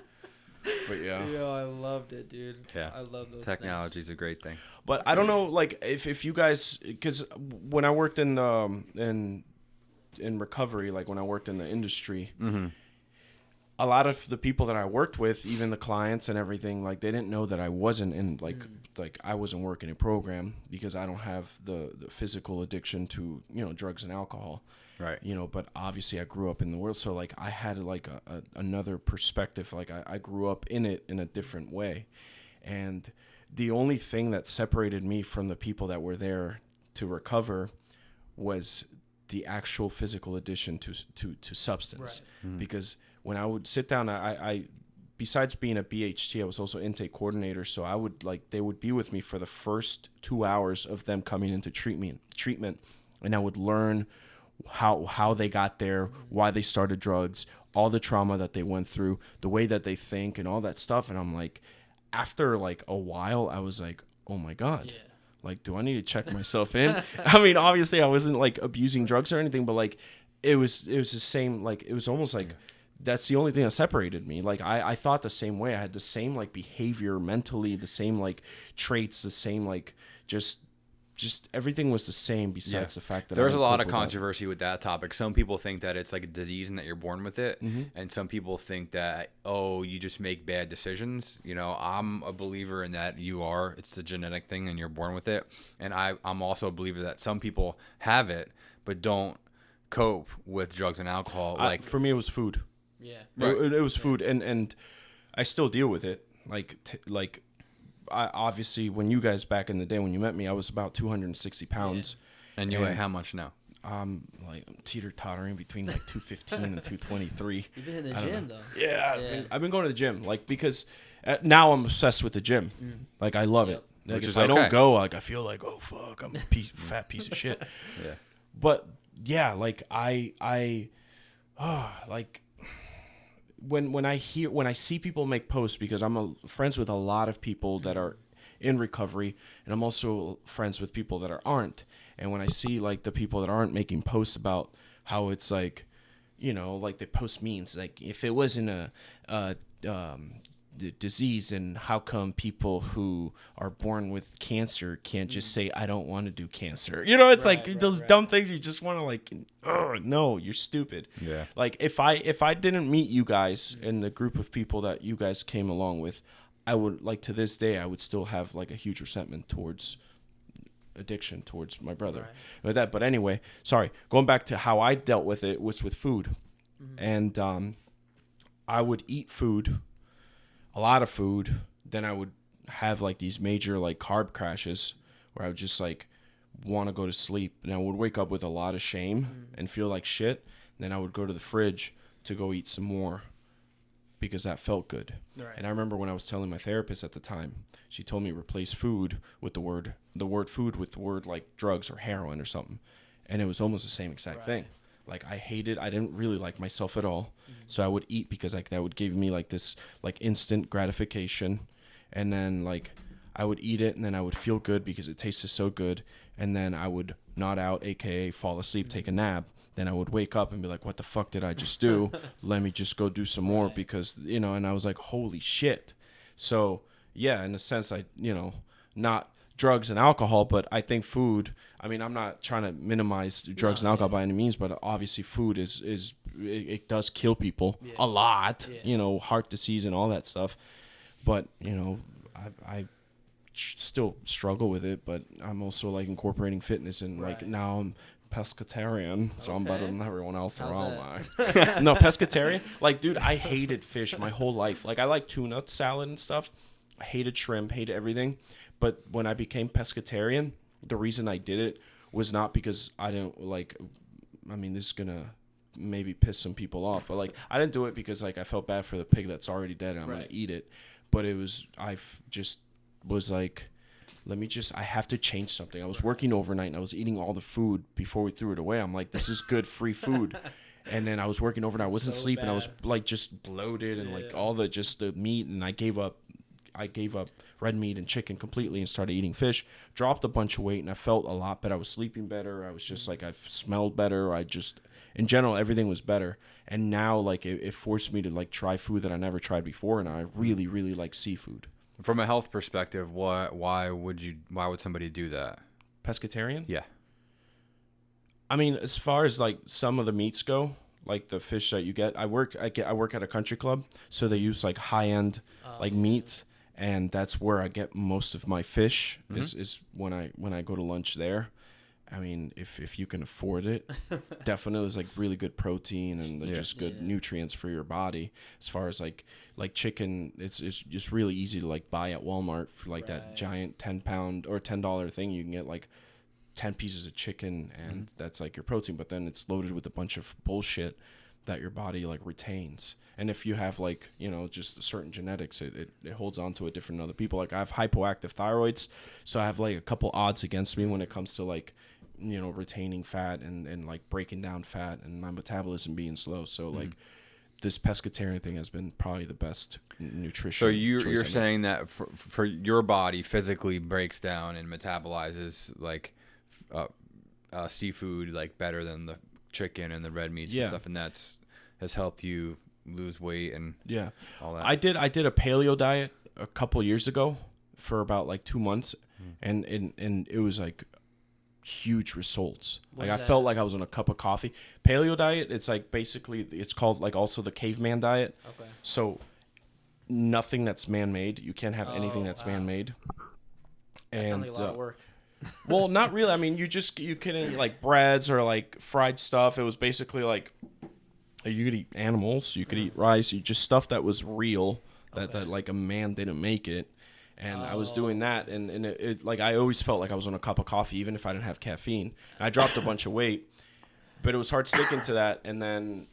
But yeah, I loved it, dude. Yeah, I love those. Technology is a great thing. But I don't know, like if you guys, because when I worked in recovery, like when I worked in the industry. Mm-hmm. A lot of the people that I worked with, even the clients and everything, like they didn't know that I wasn't in like I wasn't working a program, because I don't have the physical addiction to, you know, drugs and alcohol. Right. You know, but obviously I grew up in the world. So like I had like another perspective. Like I grew up in it in a different way. And the only thing that separated me from the people that were there to recover was the actual physical addiction to substance. Right. Because when I would sit down, I besides being a BHT, I was also intake coordinator. So I would they would be with me for the first 2 hours of them coming into treatment, and I would learn how they got there, why they started drugs, all the trauma that they went through, the way that they think, and all that stuff. And I'm like, after like a while, I was like, oh my God. Yeah. Like, do I need to check myself in? I mean, obviously I wasn't like abusing drugs or anything, but like it was the same, like it was almost like that's the only thing that separated me. Like I thought the same way. I had the same like behavior mentally, the same like traits, the same like just everything was the same besides the fact that there's a lot of controversy with that topic. Some people think that it's like a disease and that you're born with it. Mm-hmm. And some people think that, oh, you just make bad decisions. You know, I'm a believer in that it's a genetic thing and you're born with it. And I'm also a believer that some people have it but don't cope with drugs and alcohol. Like for me, it was food. Yeah. Right. It was food, and I still deal with it. I obviously, when you guys back in the day when you met me, I was about 260 pounds. Yeah. And you weigh how much now? I'm teeter-tottering between like 215 and 223. You've been in the gym though. Yeah. I've been going to the gym, like, because now I'm obsessed with the gym. Like, I love it. Like, if I don't go, like, I feel like, oh fuck, I'm a fat piece of shit. Yeah. But yeah, like like when I see people make posts, because I'm friends with a lot of people that are in recovery, and I'm also friends with people that aren't. And when I see like the people that aren't making posts about how it's like, you know, like they post memes like, if it wasn't a disease, and how come people who are born with cancer can't just say I don't want to do cancer? You know, it's those dumb things you just want to like, oh no, you're stupid. Yeah. Like if I didn't meet you guys and the group of people that you guys came along with, I would, like, to this day I would still have like a huge resentment towards addiction towards my brother with that. But anyway, sorry, going back to how I dealt with it was with food. And I would eat food, a lot of food, then I would have like these major like carb crashes where I would just like want to go to sleep, and I would wake up with a lot of shame and feel like shit. And then I would go to the fridge to go eat some more because that felt good. Right. And I remember when I was telling my therapist at the time, she told me replace food with the word food with the word like drugs or heroin or something. And it was almost the same exact thing. Like I didn't really like myself at all. So I would eat because like that would give me like this like instant gratification. And then like I would eat it and then I would feel good because it tasted so good. And then I would nod out, aka fall asleep, take a nap. Then I would wake up and be like, what the fuck did I just do? Let me just go do some more because, you know, and I was like, holy shit. So yeah, in a sense, not drugs and alcohol, but I think food, I mean, I'm not trying to minimize drugs and alcohol by any means, but obviously food it does kill people a lot, you know, heart disease and all that stuff. But, you know, I still struggle with it, but I'm also like incorporating fitness, and like now I'm pescetarian, so I'm better than everyone else around. No, pescetarian. Like, dude, I hated fish my whole life. Like, I like tuna salad and stuff. I hated shrimp, hated everything. But when I became pescetarian, the reason I did it was not because I didn't like, I mean, this is going to maybe piss some people off, but like, I didn't do it because like I felt bad for the pig that's already dead and I'm going to eat it. But it was, just was like, I have to change something. I was working overnight and I was eating all the food before we threw it away. I'm like, this is good free food. And then I was working overnight. I wasn't sleeping. I was like just bloated and like all the meat, and I gave up red meat and chicken completely and started eating fish. Dropped a bunch of weight and I felt a lot better. I was sleeping better. I was just like, I smelled better. In general, everything was better. And now like it forced me to like try food that I never tried before, and I really, really like seafood. From a health perspective, why would somebody do that? Pescetarian? Yeah. I mean, as far as like some of the meats go, like the fish that you get, I work at a country club, so they use like high-end like meats, and that's where I get most of my fish is when I go to lunch there. I mean, if you can afford it, definitely there's like really good protein and just good nutrients for your body. As far as like chicken, it's just really easy to like buy at Walmart for like that giant 10-pound or $10 thing. You can get like 10 pieces of chicken, and that's like your protein. But then it's loaded with a bunch of bullshit that your body like retains. And if you have like, you know, just certain genetics, it holds on to it different than other people. Like I have hypoactive thyroids, so I have like a couple odds against me when it comes to like, you know, retaining fat and like breaking down fat and my metabolism being slow. So like this pescatarian thing has been probably the best nutrition. So you're saying that for your body physically breaks down and metabolizes like seafood like better than the chicken and the red meats and stuff, and that's has helped you lose weight and all that. I did a paleo diet a couple years ago for about like 2 months, and it was like huge results. Like I felt like I was on a cup of coffee. Paleo diet, it's like basically it's called like also the caveman diet. Okay. So nothing that's man-made. You can't have anything that's man-made. That sounds like a lot of work. Well, not really. I mean, you can eat like breads or like fried stuff. It was basically like you could eat animals, you could eat rice, you just stuff that was real, that like a man didn't make it. And I was doing that, and it like I always felt like I was on a cup of coffee, even if I didn't have caffeine. And I dropped a bunch of weight, but it was hard sticking to that. And then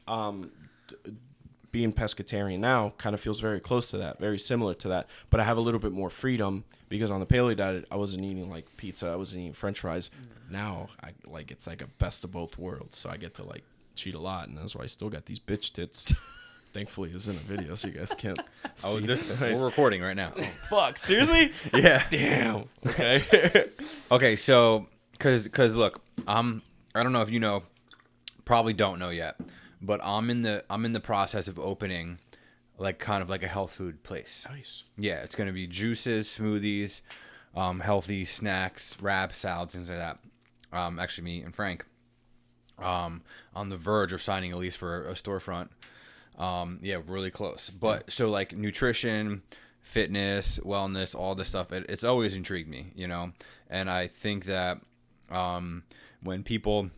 being pescatarian now kind of feels very close to that, very similar to that. But I have a little bit more freedom because on the paleo diet, I wasn't eating like pizza, I wasn't eating French fries. Now it's like a best of both worlds, so I get to like cheat a lot, and that's why I still got these bitch tits Thankfully, this isn't a video, so you guys can't Oh, see. we're recording right now. Fuck, seriously? Yeah. Damn. Okay. Okay, so cause look, I don't know if you know, probably don't know yet, but I'm in the process of opening like kind of like a health food place. Nice. Yeah, it's gonna be juices, smoothies, healthy snacks, wraps, salads, things like that. Actually, me and Frank, on the verge of signing a lease for a storefront. Yeah, really close. But so like nutrition, fitness, wellness, all this stuff, it's always intrigued me, you know? And I think that when people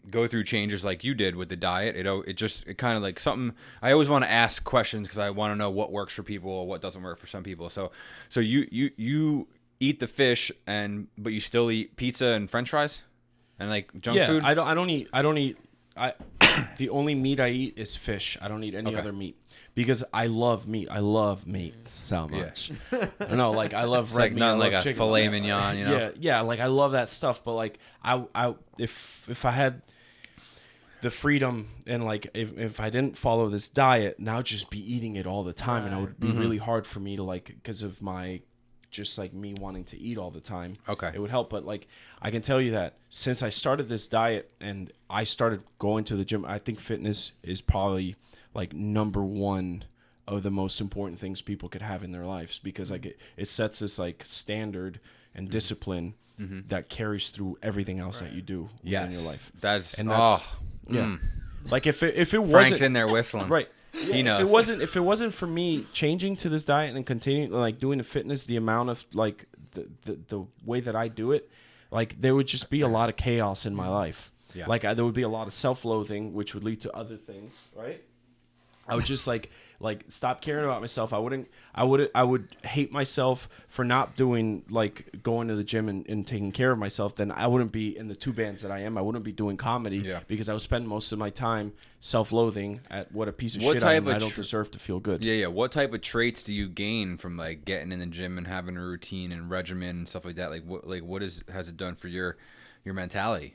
go through changes like you did with the diet, it kind of like something. I always want to ask questions because I want to know what works for people or what doesn't work for some people. So you eat the fish but you still eat pizza and French fries and like junk food? I don't eat the only meat I eat is fish. I don't eat any other meat because I love meat. I love meat so much. Yeah. I know, like I love it's red like meat. nothing like a chicken. filet mignon, you know? Yeah, like I love that stuff. But like if I had the freedom and like if I didn't follow this diet, now I'd just be eating it all the time, and it would be really hard for me to like because of my just like me wanting to eat all the time. Okay. It would help. But like, I can tell you that since I started this diet and I started going to the gym, I think fitness is probably like number one of the most important things people could have in their lives because like it sets this like standard and discipline that carries through everything else that you do in your life. That's yeah. Like if it wasn't Frank's in there whistling. Right. He knows. If it wasn't for me changing to this diet and continuing like doing the fitness, the amount of like the way that I do it, like there would just be a lot of chaos in my life. Yeah. Like there would be a lot of self-loathing, which would lead to other things. Right. I would just like stop caring about myself. I would hate myself for not doing like going to the gym and taking care of myself. Then I wouldn't be in the two bands that I am. I wouldn't be doing comedy because I would spend most of my time self-loathing at what a piece of shit I am. I don't deserve to feel good. Yeah. What type of traits do you gain from like getting in the gym and having a routine and regimen and stuff like that? Like what has it done for your mentality?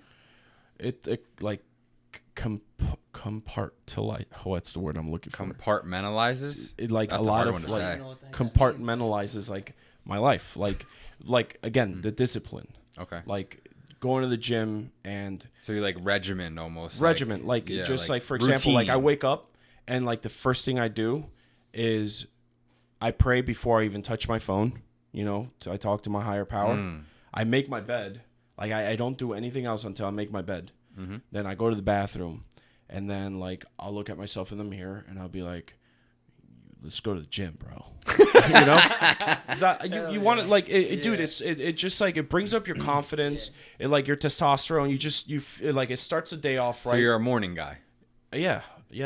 It like compartmentalize. What's the word I'm looking for? Compartmentalizes. It like That's a lot hard of one to like say. compartmentalizes like my life. Like again the discipline. Okay. Like going to the gym and so you're like regimen almost. Like for example, like I wake up and like the first thing I do is I pray before I even touch my phone. You know, I talk to my higher power. I make my bed. Like I don't do anything else until I make my bed. Then I go to the bathroom, and then like I'll look at myself in the mirror, and I'll be like, "Let's go to the gym, bro." You know, you want it like dude. It just like it brings up your confidence. It like your testosterone. It starts the day off right. So you're a morning guy. Yeah.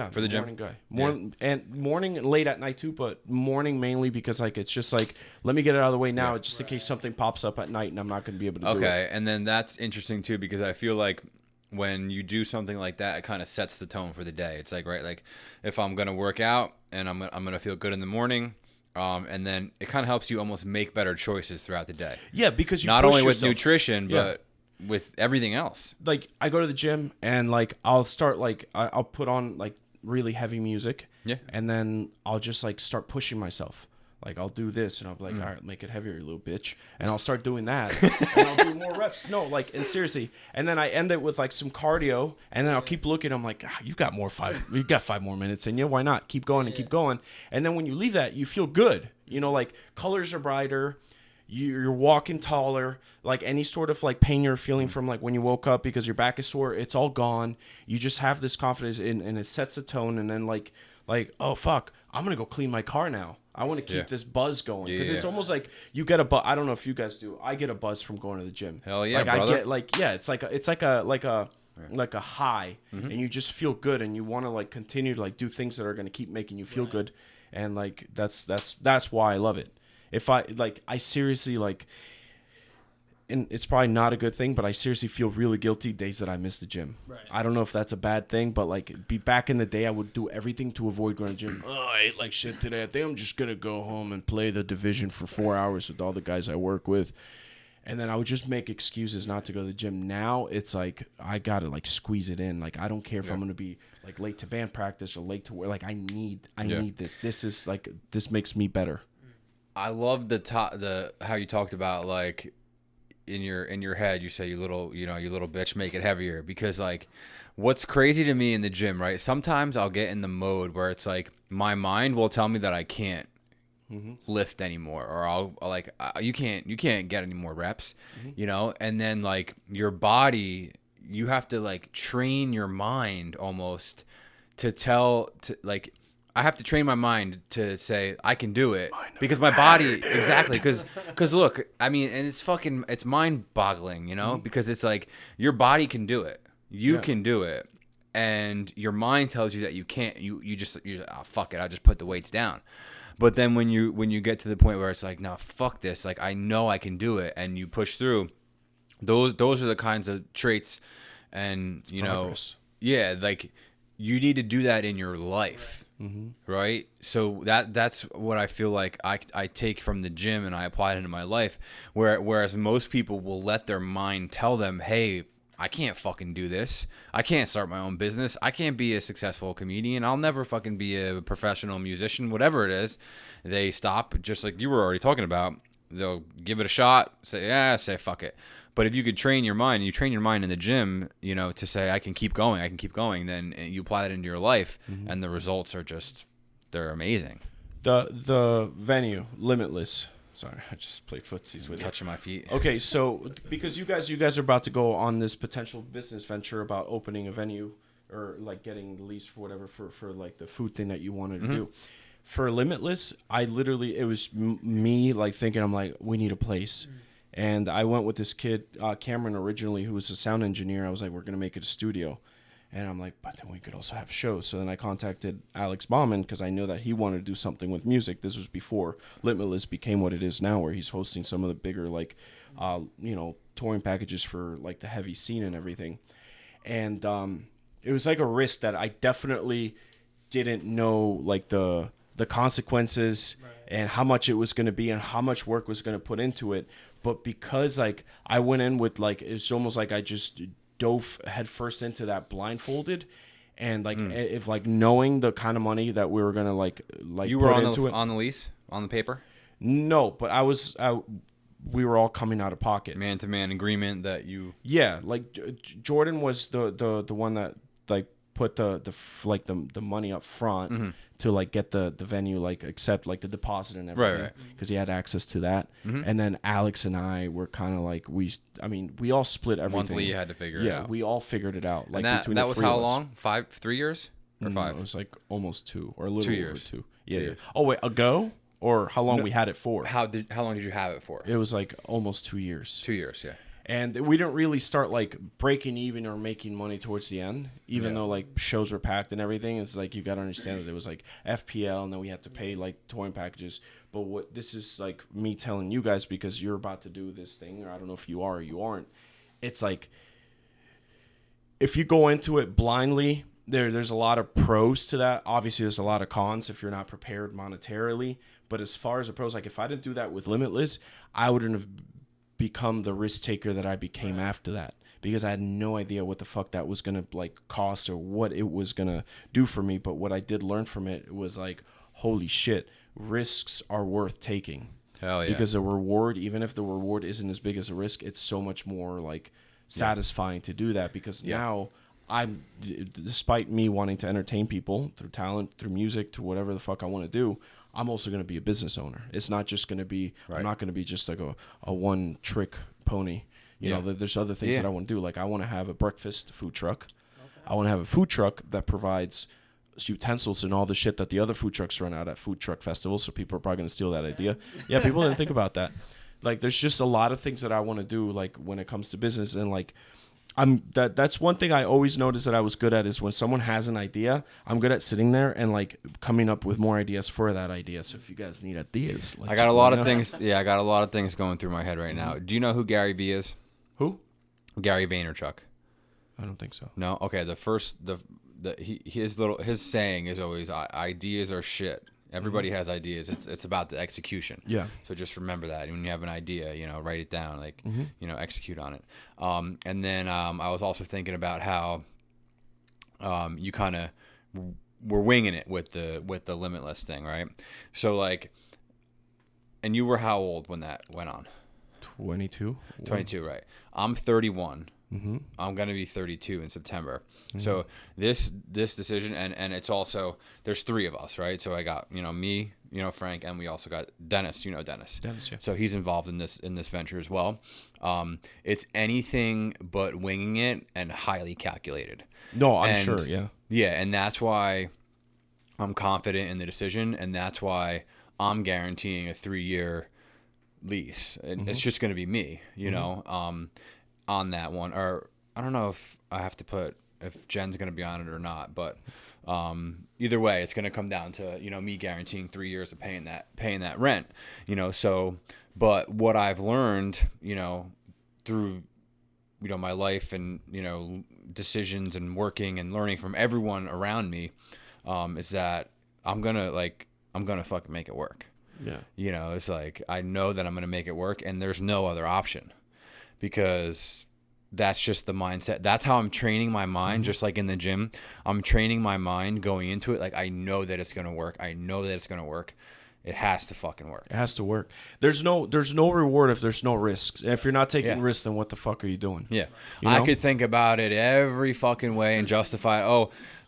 For the morning gym? Guy. And morning and late at night too, but morning mainly because like it's just like let me get it out of the way now, just in case something pops up at night and I'm not going to be able to do it. Okay, and then that's interesting too because I feel like when you do something like that, it kind of sets the tone for the day. It's like like if I'm going to work out and I'm going to feel good in the morning, and then it kind of helps you almost make better choices throughout the day. Yeah, because you not push only with yourself. nutrition, but with everything else. Like I go to the gym and like I'll start like I'll put on like really heavy music. Yeah. And then I'll just like start pushing myself. Like I'll do this and I'll be like, all right, make it heavier, you little bitch. And I'll start doing that. And I'll do more reps. No, like, and seriously. And then I end it with like some cardio. And then I'll keep looking. I'm like, you got 5 more minutes in you. Why not? Keep going and keep going. And then when you leave that, you feel good. You know, like colors are brighter. You're walking taller. Like any sort of like pain you're feeling from like when you woke up because your back is sore, it's all gone. You just have this confidence and it sets the tone. And then like, oh, fuck, I'm going to go clean my car now. I want to keep this buzz going because it's almost like you get a buzz. I don't know if you guys do. I get a buzz from going to the gym. Hell yeah, like brother. I get like it's like a high, and you just feel good, and you want to like continue to like do things that are going to keep making you feel good, and like that's why I love it. If I seriously like. And it's probably not a good thing, but I seriously feel really guilty days that I miss the gym. Right. I don't know if that's a bad thing, but like back in the day, I would do everything to avoid going to the gym. Oh, I ate like shit today. I think I'm just going to go home and play the division for 4 hours with all the guys I work with. And then I would just make excuses not to go to the gym. Now it's like I gotta like squeeze it in. Like I don't care if I'm gonna be like late to band practice or late to work. Like I need this. This is like this makes me better. I love the how you talked about like in your head you say you little bitch, make it heavier, because like what's crazy to me in the gym, right? Sometimes I'll get in the mode where it's like my mind will tell me that I can't lift anymore, or I'll like you can't get any more reps, and then like your body, you have to like train your mind almost like I have to train my mind to say I can do it, because my body exactly because look, I mean, and it's mind boggling, because it's like your body can do it, you can do it, and your mind tells you that you can't. You just oh, fuck it, I'll just put the weights down. But then when you get to the point where it's like, no, fuck this, like I know I can do it, and you push through, those are the kinds of traits, and progress. Like you need to do that in your life, right? So that's what I feel like I take from the gym and I apply it into my life, whereas most people will let their mind tell them, hey, I can't fucking do this. I can't start my own business. I can't be a successful comedian. I'll never fucking be a professional musician, whatever it is. They stop, just like you were already talking about. They'll give it a shot, say fuck it. But if you could train your mind, you train your mind in the gym, to say I can keep going, then you apply that into your life, and the results are they're amazing. The venue, Limitless. Sorry, I just played footsies with touching my feet. Okay, so because you guys are about to go on this potential business venture about opening a venue or like getting the lease for whatever for like the food thing that you wanted to do. For Limitless, it was me like thinking, I'm like, we need a place. And I went with this kid, Cameron originally, who was a sound engineer. I was like, we're going to make it a studio. And I'm like, but then we could also have shows. So then I contacted Alex Bauman because I know that he wanted to do something with music. This was before Limitless became what it is now, where he's hosting some of the bigger, like, touring packages for, like, the heavy scene and everything. And it was like a risk that I definitely didn't know, like, the consequences and how much it was going to be and how much work was going to put into it. But because, like, I went in with, like, it's almost like I just dove head first into that blindfolded, and like if like knowing the kind of money that we were gonna like you were on the lease, on the paper. No, but we were all coming out of pocket, man-to-man agreement that you like Jordan was the one that like put the money up front to like get the venue, like accept like the deposit and everything, because he had access to that. And then Alex and I were kind of like we all split everything. Monthly you had to figure it out. Yeah, we all figured it out. Like and between that the was three how of us. long? 3 years or 5? It was like almost 2 or a little 2 years. over 2. Yeah. Oh wait, ago or how long we had it for? How long did you have it for? It was like almost 2 years. 2 years, yeah. And we didn't really start like breaking even or making money towards the end, even though like shows were packed and everything. It's like you got to understand that it was like FPL, and then we had to pay like touring packages. But what this is like me telling you guys, because you're about to do this thing, or I don't know if you are or you aren't. It's like if you go into it blindly, there's a lot of pros to that. Obviously, there's a lot of cons if you're not prepared monetarily. But as far as the pros, like if I didn't do that with Limitless, I wouldn't have become the risk taker that I became after that, because I had no idea what the fuck that was gonna like cost or what it was gonna do for me. But what I did learn from it was like, holy shit, risks are worth taking. Hell yeah. Because the reward, even if the reward isn't as big as a risk, it's so much more like satisfying to do that, because now I'm, despite me wanting to entertain people through talent, through music, to whatever the fuck I want to do, I'm also going to be a business owner. It's not just going to be, I'm not going to be just like a one trick pony. You know, there's other things that I want to do. Like I want to have a breakfast food truck. Okay. I want to have a food truck that provides utensils and all the shit that the other food trucks run out at food truck festivals. So people are probably going to steal that idea. Yeah, people didn't think about that. Like there's just a lot of things that I want to do, like when it comes to business. And like that's one thing I always noticed that I was good at, is when someone has an idea, I'm good at sitting there and like coming up with more ideas for that idea. So if you guys need ideas, I got a lot of things. Yeah, I got a lot of things going through my head right now. Do you know who Gary Vee is? Who? Gary Vaynerchuk. I don't think so. No. Okay. His saying is always ideas are shit. Everybody has ideas. It's about the execution. Yeah. So just remember that when you have an idea, write it down, like, execute on it. And then I was also thinking about how you kind of were winging it with the Limitless thing, right? So like, and you were how old when that went on? 22. 22, right? I'm 31. Mm-hmm. I'm gonna be 32 in September. So this decision, and it's also, there's 3 of us, right? So I got me, Frank, and we also got Dennis. Dennis. Dennis, yeah. So he's involved in this venture as well. It's anything but winging it and highly calculated. No, I'm sure. Yeah. Yeah, and that's why I'm confident in the decision, and that's why I'm guaranteeing a 3-year lease. And it's just gonna be me, on that one. Or I don't know if I have to put if Jen's going to be on it or not, but either way it's going to come down to me guaranteeing 3 years of paying that rent, so. But what I've learned through my life and decisions and working and learning from everyone around me is that I'm gonna fucking make it work. Yeah. It's like I know that I'm gonna make it work, and there's no other option. Because that's just the mindset. That's how I'm training my mind, just like in the gym. I'm training my mind going into it. Like, I know that it's going to work. I know that it's going to work. It has to fucking work. It has to work. There's no reward if there's no risks. And if you're not taking risks, then what the fuck are you doing? Yeah. I could think about it every fucking way and justify,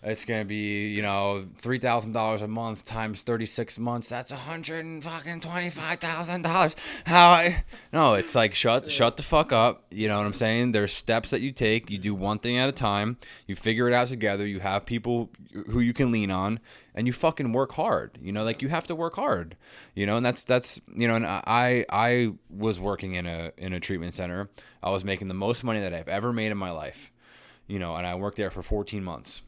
it's going to be, $3,000 a month times 36 months. That's $125,000. No, it's like, shut the fuck up. You know what I'm saying? There's steps that you take. You do one thing at a time. You figure it out together. You have people who you can lean on, and you fucking work hard. You have to work hard, and that's, and I was working in a treatment center. I was making the most money that I've ever made in my life, and I worked there for 14 months.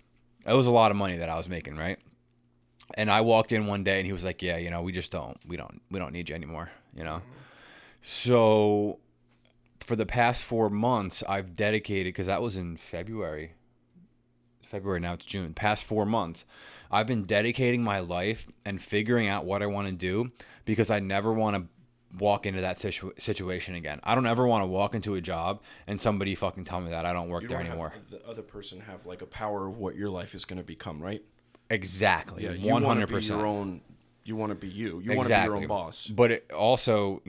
It was a lot of money that I was making, right? And I walked in one day and he was like, yeah, we don't need you anymore, So for the past 4 months, I've dedicated, because that was in February, now it's June, past 4 months, I've been dedicating my life and figuring out what I want to do, because I never want to walk into that situation again. I don't ever want to walk into a job and somebody fucking tell me that I don't work there anymore. The other person have like a power of what your life is going to become, right? Exactly. Yeah, 100%. You want to be you. You exactly. want to be your own boss. But it also,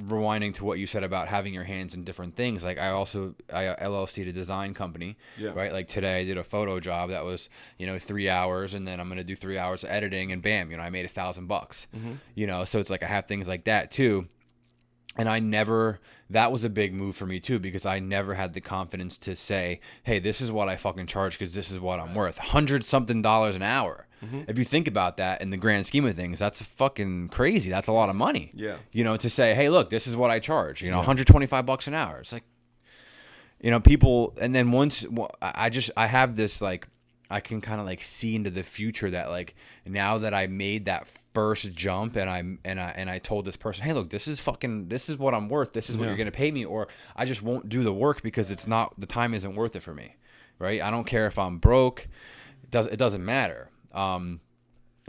rewinding to what you said about having your hands in different things. Like I LLC'd a design company, right? Like today I did a photo job that was, 3 hours, and then I'm going to do 3 hours of editing, and bam, I made $1,000, so it's like I have things like that too. And that was a big move for me too, because I never had the confidence to say, hey, this is what I fucking charge, because this is what I'm worth. $100-something an hour. If you think about that in the grand scheme of things, that's fucking crazy. That's a lot of money. Yeah. To say, hey, look, this is what I charge, $125 an hour. It's like, people, and then once I have this, like, I can kind of like see into the future that, like, now that I made that first jump and I told this person, hey, look, this is what I'm worth. This is what you're going to pay me, or I just won't do the work because the time isn't worth it for me. Right. I don't care if I'm broke. It doesn't matter.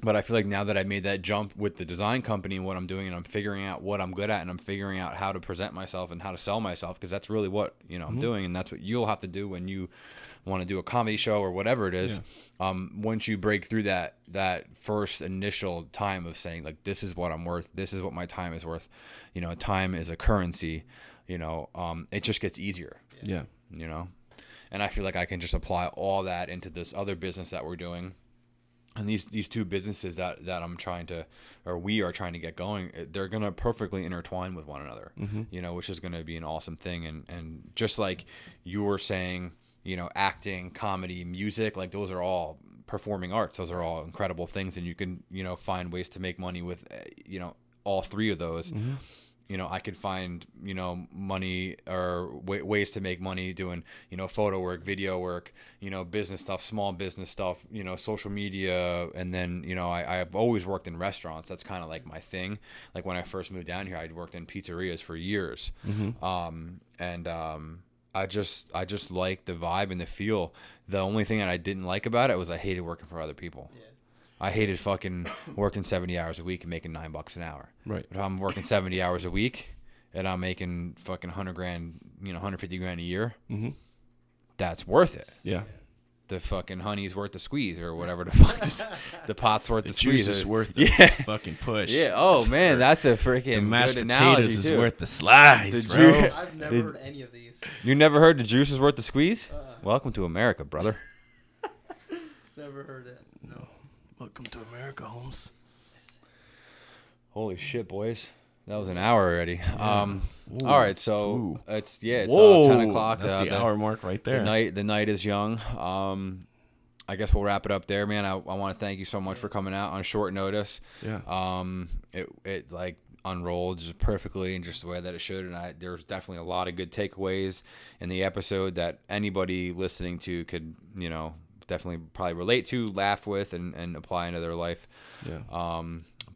But I feel like now that I made that jump with the design company and what I'm doing, and I'm figuring out what I'm good at, and I'm figuring out how to present myself and how to sell myself, because that's really what, I'm doing. And that's what you'll have to do when you want to do a comedy show or whatever it is. Once you break through that first initial time of saying, like, this is what I'm worth, this is what my time is worth, time is a currency, it just gets easier. And I feel like I can just apply all that into this other business that we're doing. And these two businesses that I'm trying to, or we are trying to get going, they're going to perfectly intertwine with one another, which is going to be an awesome thing. And just like you were saying, acting, comedy, music, like those are all performing arts. Those are all incredible things. And you can, find ways to make money with, all 3 of those. I could find, money or ways to make money doing, photo work, video work, business stuff, small business stuff, social media. And then, I've always worked in restaurants. That's kind of like my thing. Like when I first moved down here, I'd worked in pizzerias for years. I just like the vibe and the feel. The only thing that I didn't like about it was I hated working for other people. I hated fucking working 70 hours a week and making $9 an hour. Right. But if I'm working 70 hours a week and I'm making fucking 100 grand, 150 grand a year, that's worth it. Yeah. The fucking honey's worth the squeeze or whatever the fuck. The pot's worth the squeeze. Juice is worth the fucking push. Yeah. Oh man, that's a freaking the mashed good potatoes analogy is too. worth the slice, The bro. juice- I've never heard any of these. You never heard the juice is worth the squeeze? Welcome to America, brother. Never heard it. No. Welcome to America, Holmes. Holy shit, boys. That was an hour already. All right, so it's 10 o'clock. That's the hour mark right there. The night is young. I guess we'll wrap it up there, man. I want to thank you so much for coming out on short notice. Yeah. It like unrolled just perfectly and just the way that it should. And there's definitely a lot of good takeaways in the episode that anybody listening to could, definitely probably relate to, laugh with, and apply into their life. Yeah.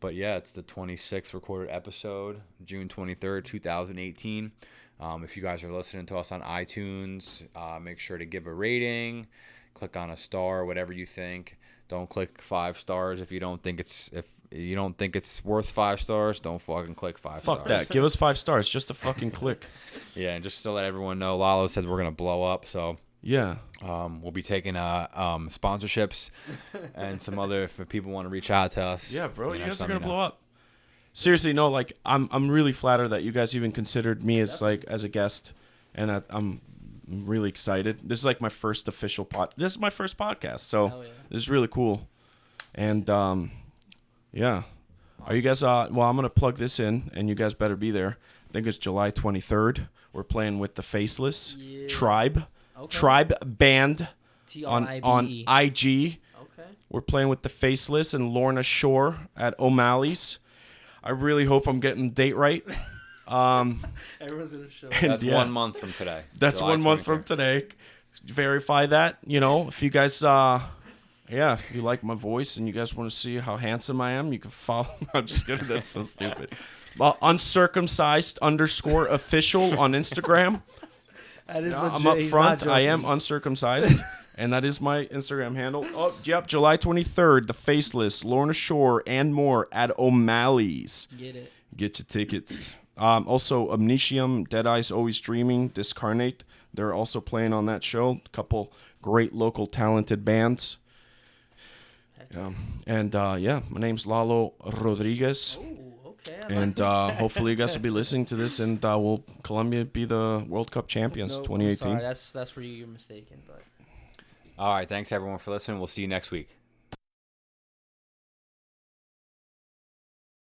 But yeah, it's the 26th recorded episode, June 23rd, 2018. If you guys are listening to us on iTunes, make sure to give a rating, click on a star, whatever you think. Don't click 5 stars if you don't think it's worth 5 stars. Don't fucking click 5 stars. Fuck that. Give us 5 stars. Just a fucking click. Yeah, and just to let everyone know, Lalo said we're gonna blow up, so yeah. We'll be taking sponsorships and some other if people want to reach out to us. Yeah, bro, you guys are gonna blow up. Seriously, no, like I'm really flattered that you guys even considered me as a guest, and I'm really excited. This is like my first official This is my first podcast, so this is really cool. And yeah, are you guys? Well, I'm gonna plug this in, and you guys better be there. I think it's July 23rd. We're playing with the Faceless Tribe. Okay. Tribe Band on TRIBE. IG. Okay. We're playing with the Faceless and Lorna Shore at O'Malley's. I really hope I'm getting the date right. Everyone's gonna show up. That's 1 month from today. That's July 1 month from 23rd. today. Verify that. If you guys, if you like my voice and you guys want to see how handsome I am, you can follow. I'm just kidding. That's so stupid. Uncircumcised_official on Instagram. That is legit. I'm up He's front. not I am joking. uncircumcised, and that is my Instagram handle. Oh, yep, July 23rd, The Faceless, Lorna Shore, and more at O'Malley's. Get it. Get your tickets. Also, Omniscium, Dead Eyes Always Dreaming, Discarnate. They're also playing on that show. A couple great local talented bands. My name's Lalo Rodriguez. Okay. And hopefully you guys will be listening to this, and will Colombia be the World Cup champions 2018? Sorry, that's where you're mistaken. But All right, thanks everyone for listening. We'll see you next week.